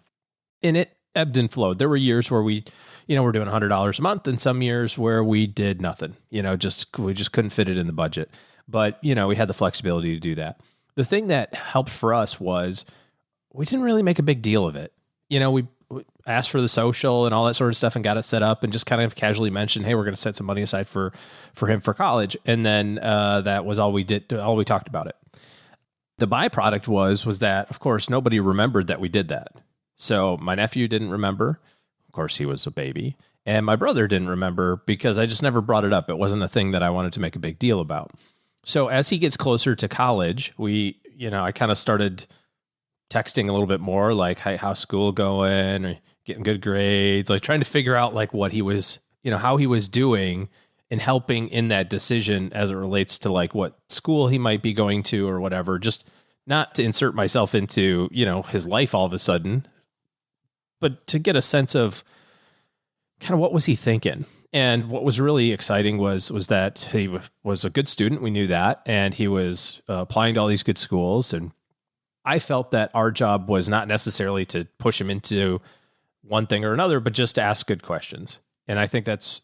and it ebbed and flowed. There were years where we we're doing $100 a month, and some years where we did nothing, we just couldn't fit it in the budget. But, we had the flexibility to do that. The thing that helped for us was we didn't really make a big deal of it. We asked for the social and all that sort of stuff and got it set up, and just kind of casually mentioned, hey, we're going to set some money aside for him for college. And then that was all we did. All we talked about it. The byproduct was that, of course, nobody remembered that we did that. So my nephew didn't remember. Of course, he was a baby. And my brother didn't remember because I just never brought it up. It wasn't a thing that I wanted to make a big deal about. So as he gets closer to college, I kind of started texting a little bit more, like, hey, how's school going? Or getting good grades, like trying to figure out like what he was, how he was doing and helping in that decision as it relates to like what school he might be going to or whatever, just not to insert myself into, his life all of a sudden, but to get a sense of kind of what was he thinking. And what was really exciting was that he was a good student. We knew that. And he was applying to all these good schools. And I felt that our job was not necessarily to push him into one thing or another, but just to ask good questions. And I think that's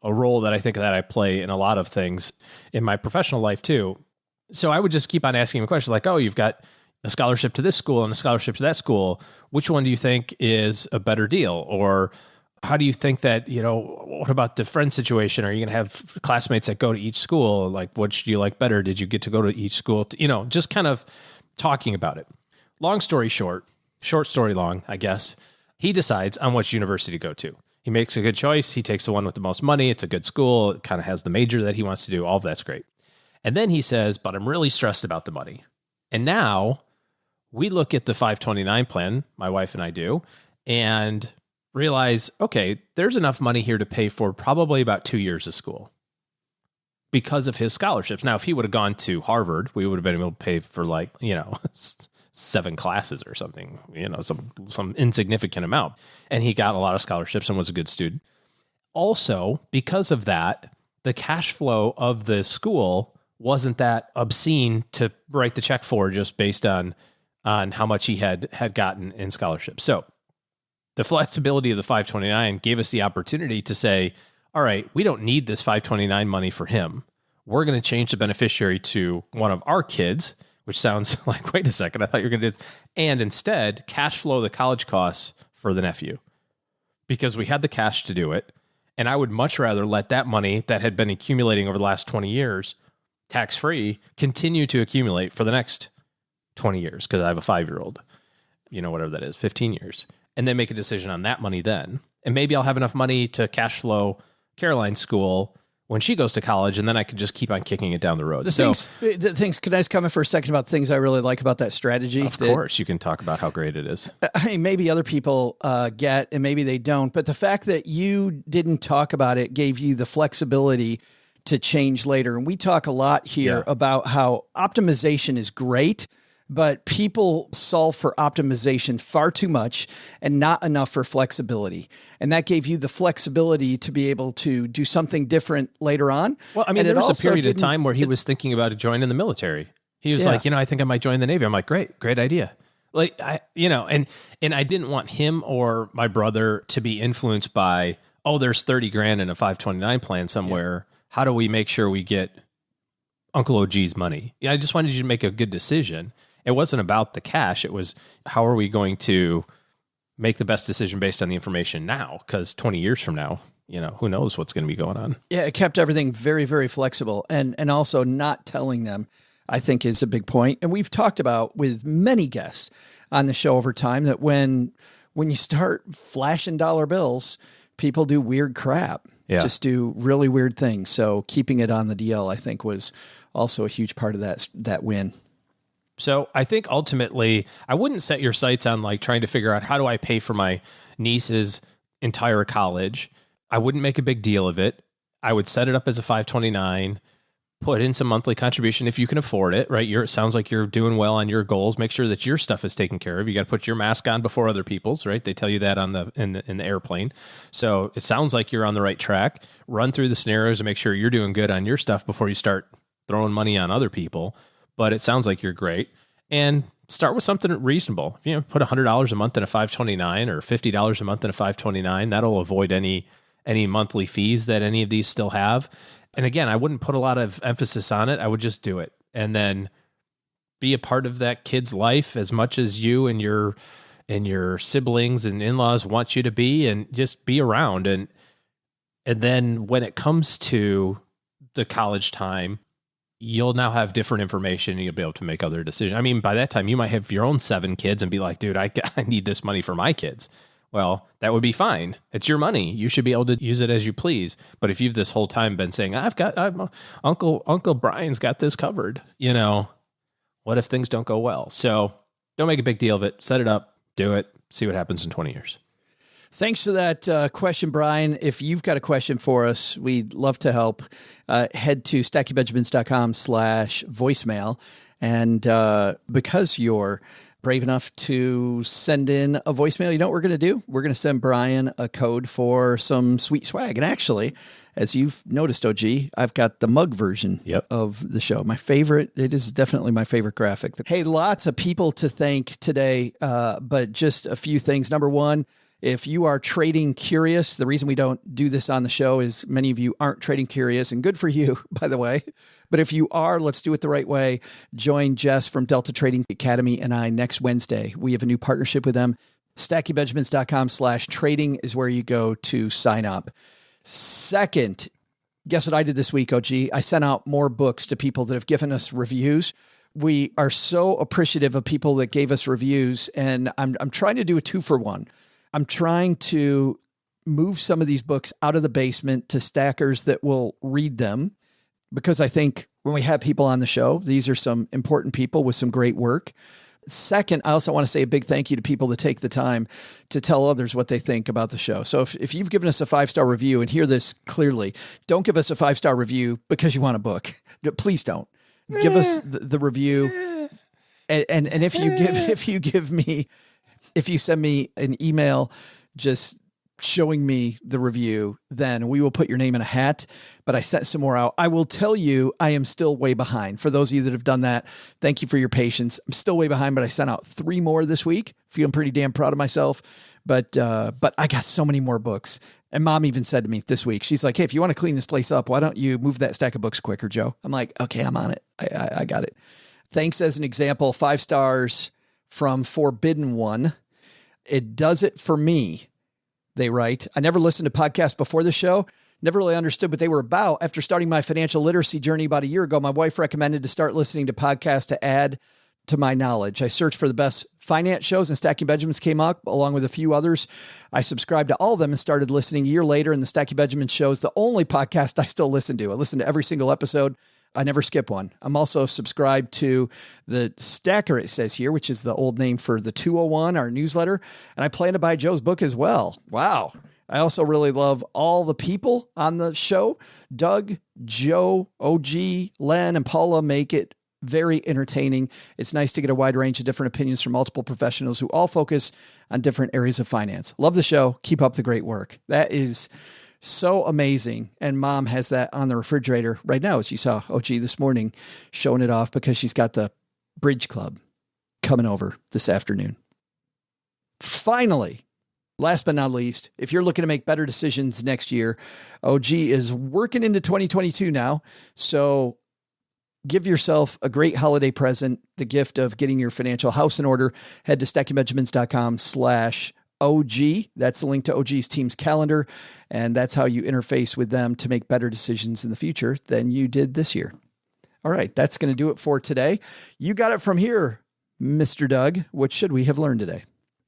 a role that I play in a lot of things in my professional life too. So I would just keep on asking him questions like, oh, you've got a scholarship to this school and a scholarship to that school. Which one do you think is a better deal? Or how do you think that, what about the friend situation? Are you going to have classmates that go to each school? Like, which do you like better? Did you get to go to each school? Just kind of talking about it. Long story short story long, I guess. He decides on which university to go to. He makes a good choice. He takes the one with the most money. It's a good school. It kind of has the major that he wants to do. All of that's great. And then he says, but I'm really stressed about the money. And now we look at the 529 plan, my wife and I do, and realize, okay, there's enough money here to pay for probably about 2 years of school because of his scholarships. Now, if he would have gone to Harvard, we would have been able to pay for 7 classes or something, some insignificant amount. And he got a lot of scholarships and was a good student. Also, because of that, the cash flow of the school wasn't that obscene to write the check for just based on how much he had gotten in scholarships. So the flexibility of the 529 gave us the opportunity to say, all right, we don't need this 529 money for him. We're going to change the beneficiary to one of our kids, which sounds like, wait a second, I thought you were going to do this. And instead, cash flow the college costs for the nephew because we had the cash to do it. And I would much rather let that money that had been accumulating over the last 20 years, tax-free, continue to accumulate for the next 20 years because I have a 5-year-old, whatever that is, 15 years. And then make a decision on that money then. And maybe I'll have enough money to cash flow Caroline's school when she goes to college, and then I could just keep on kicking it down the road. The things, can I just comment for a second about things I really like about that strategy? Of course, you can talk about how great it is. I mean, maybe other people get, and maybe they don't, but the fact that you didn't talk about it gave you the flexibility to change later. And we talk a lot here about how optimization is great, but people solve for optimization far too much and not enough for flexibility. And that gave you the flexibility to be able to do something different later on. Well, I mean, there was a period of time where he was thinking about joining the military. He was like, I think I might join the Navy. I'm like, great idea. Like, and I didn't want him or my brother to be influenced by, there's 30 grand in a 529 plan somewhere. Yeah. How do we make sure we get Uncle OG's money? I just wanted you to make a good decision. It wasn't about the cash. It was, how are we going to make the best decision based on the information now? Because 20 years from now, who knows what's going to be going on. Yeah, it kept everything very, very flexible. And also not telling them, I think, is a big point. And we've talked about with many guests on the show over time that when you start flashing dollar bills, people do weird crap. Yeah. Just do really weird things. So keeping it on the DL, I think, was also a huge part of that win. So I think ultimately, I wouldn't set your sights on like trying to figure out how do I pay for my niece's entire college. I wouldn't make a big deal of it. I would set it up as a 529, put in some monthly contribution if you can afford it, right? It sounds like you're doing well on your goals. Make sure that your stuff is taken care of. You got to put your mask on before other people's, right? They tell you that in the airplane. So it sounds like you're on the right track. Run through the scenarios and make sure you're doing good on your stuff before you start throwing money on other people. But it sounds like you're great. And start with something reasonable. If put $100 a month in a 529 or $50 a month in a 529, that'll avoid any monthly fees that any of these still have. And again, I wouldn't put a lot of emphasis on it. I would just do it and then be a part of that kid's life as much as you and your siblings and in-laws want you to be, and just be around. And then when it comes to the college time, you'll now have different information and you'll be able to make other decisions. I mean, by that time you might have your own 7 kids and be like, dude, I need this money for my kids. Well, that would be fine. It's your money. You should be able to use it as you please. But if you've this whole time been saying, Uncle Brian's got this covered, what if things don't go well? So don't make a big deal of it. Set it up, do it, see what happens in 20 years. Thanks for that question, Brian. If you've got a question for us, we'd love to help. Head to stackingbenjamins.com/voicemail. And because you're brave enough to send in a voicemail, you know what we're going to do? We're going to send Brian a code for some sweet swag. And actually, as you've noticed, OG, I've got the mug version of the show. My favorite. It is definitely my favorite graphic. Hey, lots of people to thank today, but just a few things. Number one, if you are trading curious, the reason we don't do this on the show is many of you aren't trading curious, and good for you, by the way. But if you are, let's do it the right way. Join Jess from Delta Trading Academy and I next Wednesday. We have a new partnership with them. stackingbenjamins.com/trading is where you go to sign up. Second, guess what I did this week, OG? I sent out more books to people that have given us reviews. We are so appreciative of people that gave us reviews, and I'm trying to do a 2-for-1. I'm trying to move some of these books out of the basement to stackers that will read them, because I think when we have people on the show, these are some important people with some great work. Second, I also want to say a big thank you to people that take the time to tell others what they think about the show. So if you've given us a 5-star review, and hear this clearly, don't give us a 5-star review because you want a book. Please don't. Give us the review. And if you send me an email just showing me the review, then we will put your name in a hat. But I sent some more out. I will tell you, I am still way behind. For those of you that have done that, thank you for your patience. I'm still way behind, but I sent out 3 more this week. Feeling pretty damn proud of myself. But I got so many more books. And Mom even said to me this week, she's like, hey, if you want to clean this place up, why don't you move that stack of books quicker, Joe? I'm like, okay, I'm on it. I got it. Thanks as an example, 5 stars from Forbidden One. It does it for me. They write, I never listened to podcasts before the show, never really understood what they were about. After starting my financial literacy journey about a year ago, my wife recommended to start listening to podcasts to add to my knowledge. I searched for the best finance shows and Stacking Benjamins came up along with a few others. I subscribed to all of them and started listening a year later, and the Stacking Benjamins show is the only podcast I still listen to. I listen to every single episode. I never skip one. I'm also subscribed to the Stacker, it says here, which is the old name for the 201, our newsletter. And I plan to buy Joe's book as well. Wow. I also really love all the people on the show. Doug, Joe, OG, Len, and Paula make it very entertaining. It's nice to get a wide range of different opinions from multiple professionals who all focus on different areas of finance. Love the show. Keep up the great work. That is so amazing. And Mom has that on the refrigerator right now, as you saw OG this morning showing it off because she's got the bridge club coming over this afternoon. Finally, last but not least, if you're looking to make better decisions next year, OG is working into 2022 now. So give yourself a great holiday present, the gift of getting your financial house in order. Head to stackingbenjamins.com/OG. That's the link to OG's team's calendar. And that's how you interface with them to make better decisions in the future than you did this year. All right. That's going to do it for today. You got it from here, Mr. Doug. What should we have learned today?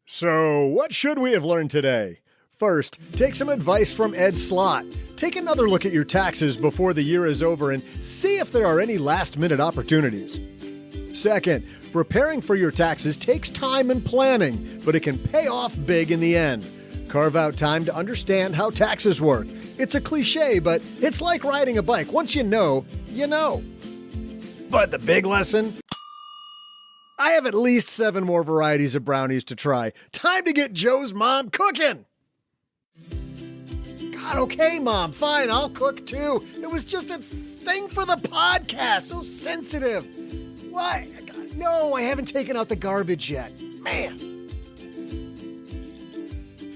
So what should we have learned today? First, take some advice from Ed Slott. Take another look at your taxes before the year is over and see if there are any last-minute opportunities. Second, preparing for your taxes takes time and planning, but it can pay off big in the end. Carve out time to understand how taxes work. It's a cliche, but it's like riding a bike. Once you know, you know. But the big lesson? I have at least 7 more varieties of brownies to try. Time to get Joe's mom cooking! God, okay, Mom, fine, I'll cook too. It was just a thing for the podcast, so sensitive. What? God, no, I haven't taken out the garbage yet. Man.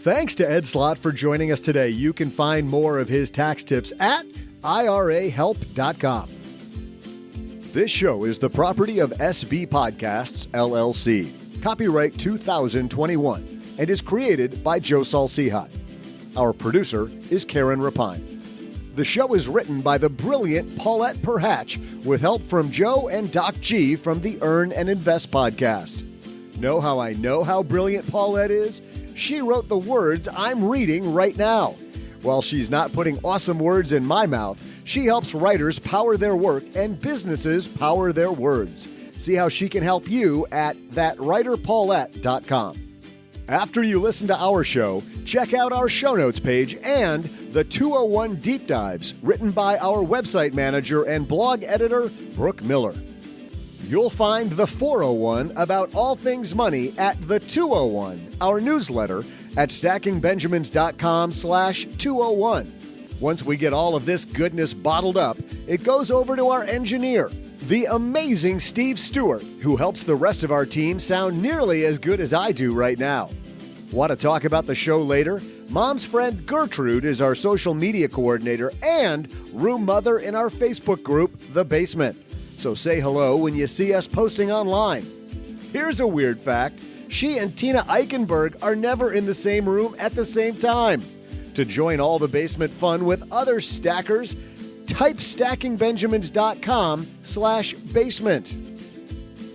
Thanks to Ed Slott for joining us today. You can find more of his tax tips at irahelp.com. This show is the property of SB Podcasts, LLC. Copyright 2021 and is created by Joe Salcihat. Our producer is Karen Rapine. The show is written by the brilliant Paulette Perhatch with help from Joe and Doc G from the Earn and Invest podcast. Know how I know how brilliant Paulette is? She wrote the words I'm reading right now. While she's not putting awesome words in my mouth, she helps writers power their work and businesses power their words. See how she can help you at thatwriterpaulette.com. After you listen to our show, check out our show notes page and the 201 Deep Dives written by our website manager and blog editor, Brooke Miller. You'll find the 401 about all things money at the 201, our newsletter at stackingbenjamins.com/201. Once we get all of this goodness bottled up, it goes over to our engineer, the amazing Steve Stewart, who helps the rest of our team sound nearly as good as I do right now. Want to talk about the show later? Mom's friend Gertrude is our social media coordinator and room mother in our Facebook group, The Basement. So say hello when you see us posting online. Here's a weird fact. She and Tina Eichenberg are never in the same room at the same time. To join all the basement fun with other stackers, type stackingbenjamins.com/basement.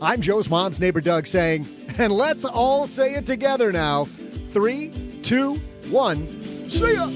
I'm Joe's mom's neighbor Doug saying, and let's all say it together now. 3, 2, 1, see ya!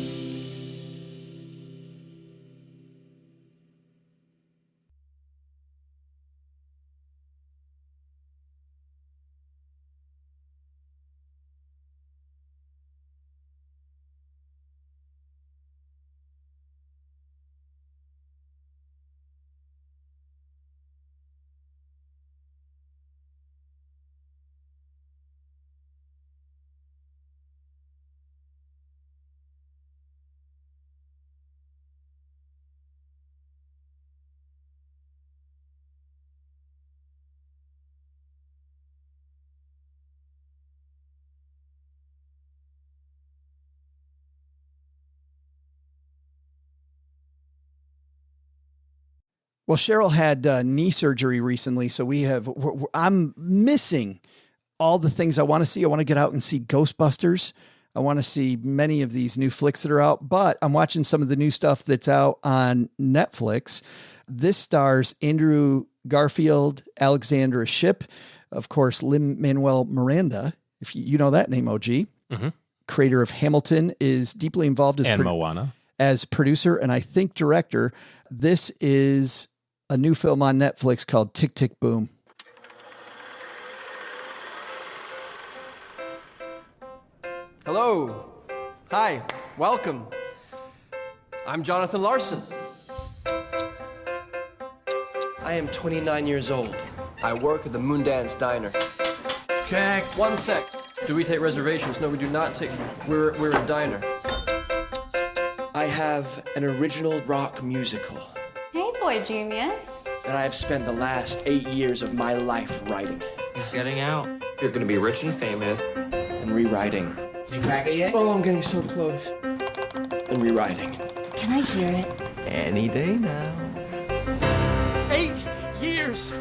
Well, Cheryl had knee surgery recently, so I'm missing all the things I want to see. I want to get out and see Ghostbusters. I want to see many of these new flicks that are out, but I'm watching some of the new stuff that's out on Netflix. This stars Andrew Garfield, Alexandra Shipp, of course, Lin-Manuel Miranda, if you know that name, OG. Mm-hmm. Creator of Hamilton, is deeply involved as Moana. As producer and I think director. This is a new film on Netflix called Tick, Tick, Boom. Hello. Hi. Welcome. I'm Jonathan Larson. I am 29 years old. I work at the Moondance Diner. Check. 1 sec. Do we take reservations? No, we do not take. We're a diner. I have an original rock musical Hey, boy genius. that I have spent the last 8 years of my life writing. He's getting out. You're gonna be rich and famous. And rewriting. Did you crack it yet? Oh, I'm getting so close. And rewriting. Can I hear it? Any day now. 8 years!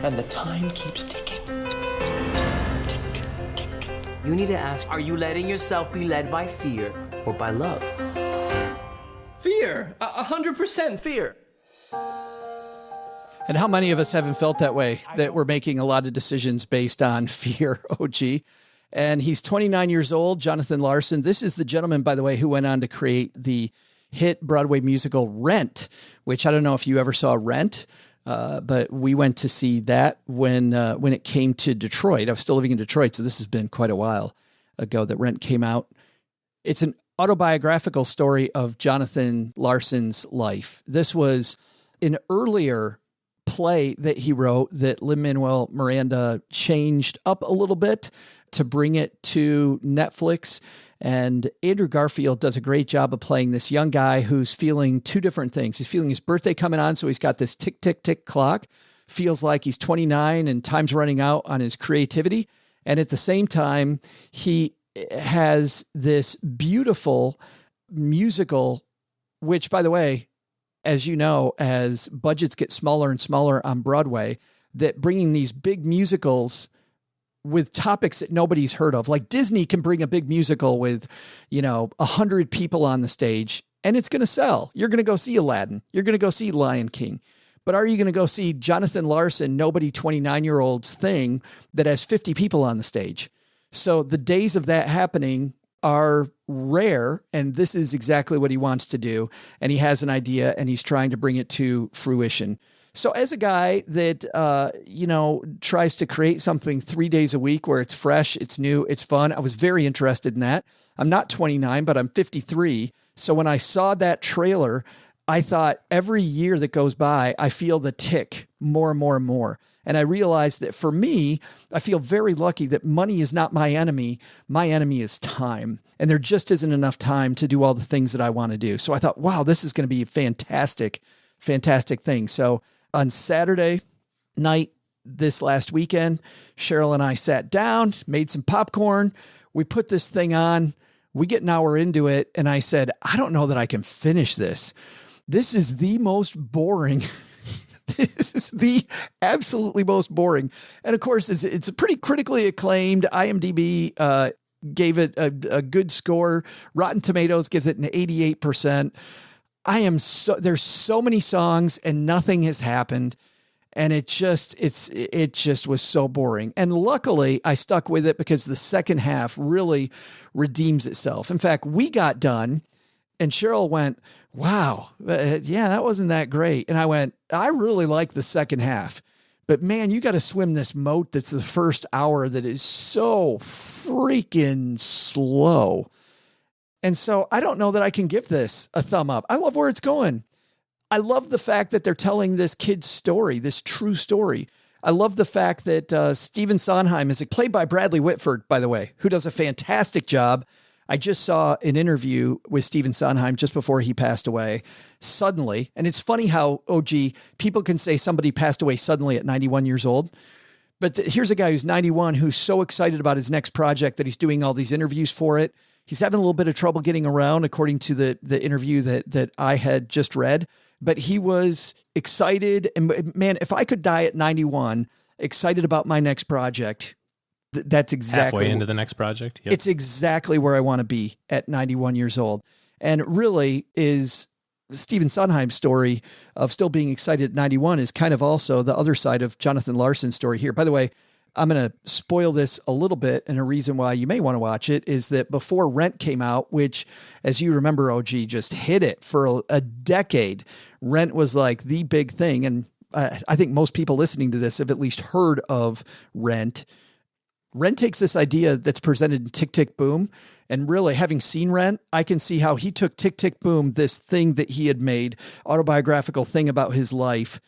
And the time keeps ticking. You need to ask, are you letting yourself be led by fear or by love? Fear! 100% fear. And how many of us haven't felt that way, that we're making a lot of decisions based on fear, OG? And he's 29 years old, Jonathan Larson. This is the gentleman, by the way, who went on to create the hit Broadway musical Rent, which I don't know if you ever saw Rent, but we went to see that when it came to Detroit. I was still living in Detroit, so this has been quite a while ago that Rent came out. It's an autobiographical story of Jonathan Larson's life. This was an earlier play that he wrote that Lin-Manuel Miranda changed up a little bit to bring it to Netflix. And Andrew Garfield does a great job of playing this young guy who's feeling two different things. He's feeling his birthday coming on, so he's got this tick, tick, tick clock. Feels like he's 29 and time's running out on his creativity. And at the same time, he has this beautiful musical, which, by the way, as you know, as budgets get smaller and smaller on Broadway, that bringing these big musicals with topics that nobody's heard of, like Disney can bring a big musical with, 100 people on the stage and it's going to sell. You're going to go see Aladdin. You're going to go see Lion King. But are you going to go see Jonathan Larson, nobody 29-year-old's thing that has 50 people on the stage? So the days of that happening are rare, and this is exactly what he wants to do. And he has an idea, and he's trying to bring it to fruition. So as a guy that, tries to create something 3 days a week where it's fresh, it's new, it's fun, I was very interested in that. I'm not 29, but I'm 53. So when I saw that trailer, I thought every year that goes by, I feel the tick more and more and more. And I realized that for me, I feel very lucky that money is not my enemy. My enemy is time. And there just isn't enough time to do all the things that I want to do. So I thought, wow, this is going to be a fantastic, fantastic thing. So on Saturday night, this last weekend, Cheryl and I sat down, made some popcorn. We put this thing on. We get an hour into it. And I said, I don't know that I can finish this. This is the most boring. This is the absolutely most boring. And of course, it's a pretty critically acclaimed. IMDb gave it a good score. Rotten Tomatoes gives it an 88%. There's so many songs and nothing has happened. And it just was so boring. And luckily I stuck with it because the second half really redeems itself. In fact, we got done and Cheryl went, wow, yeah, that wasn't that great. And I went, I really like the second half, but man, you got to swim this moat that's the first hour that is so freaking slow. And so I don't know that I can give this a thumb up. I love where it's going. I love the fact that they're telling this kid's story, this true story. I love the fact that Stephen Sondheim is played by Bradley Whitford, by the way, who does a fantastic job. I just saw an interview with Stephen Sondheim just before he passed away suddenly. And it's funny how, people can say somebody passed away suddenly at 91 years old. But here's a guy who's 91 who's so excited about his next project that he's doing all these interviews for it. He's having a little bit of trouble getting around, according to the interview that I had just read. But he was excited. And man, if I could die at 91, excited about my next project, that's exactly halfway into the next project. Yep. It's exactly where I want to be at 91 years old. And really is Stephen Sondheim's story of still being excited at 91 is kind of also the other side of Jonathan Larson's story here. By the way, I'm going to spoil this a little bit. And a reason why you may want to watch it is that before Rent came out, which, as you remember, OG, just hit it for a decade. Rent was like the big thing. And I think most people listening to this have at least heard of Rent. Rent takes this idea that's presented in Tick, Tick, Boom. And really, having seen Rent, I can see how he took Tick, Tick, Boom, this thing that he had made, autobiographical thing about his life,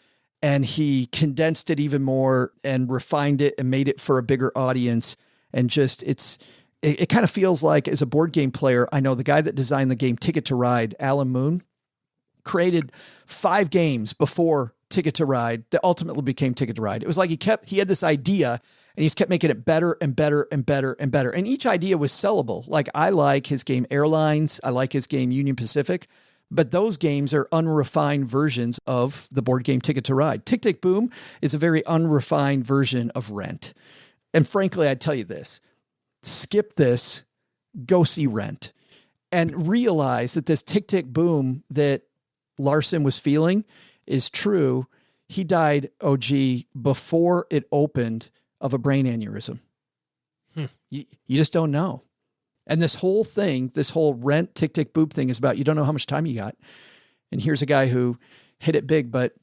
and he condensed it even more and refined it and made it for a bigger audience. And just, it kind of feels like, as a board game player, I know the guy that designed the game Ticket to Ride, Alan Moon, created 5 games before Ticket to Ride that ultimately became Ticket to Ride. It was like he had this idea, and he's kept making it better and better and better and better. And each idea was sellable. Like, I like his game Airlines. I like his game Union Pacific. But those games are unrefined versions of the board game Ticket to Ride. Tick, Tick, Boom is a very unrefined version of Rent. And frankly, I'd tell you this. Skip this. Go see Rent. And realize that this Tick, Tick, Boom that Larson was feeling is true. He died, OG, before it opened, of a brain aneurysm. You just don't know. And this whole thing, this whole Rent, Tick, Tick, Boop thing is about, you don't know how much time you got. And here's a guy who hit it big, but,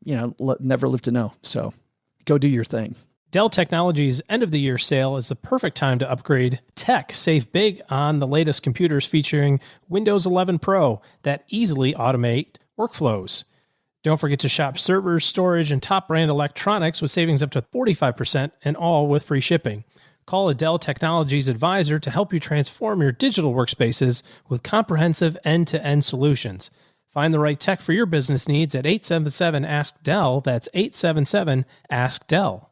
never lived to know. So go do your thing. Dell Technologies' end of the year sale is the perfect time to upgrade tech. Save big on the latest computers featuring Windows 11 Pro that easily automate workflows. Don't forget to shop servers, storage, and top brand electronics with savings up to 45% and all with free shipping. Call a Dell Technologies advisor to help you transform your digital workspaces with comprehensive end-to-end solutions. Find the right tech for your business needs at 877-ASK-DELL. That's 877-ASK-DELL.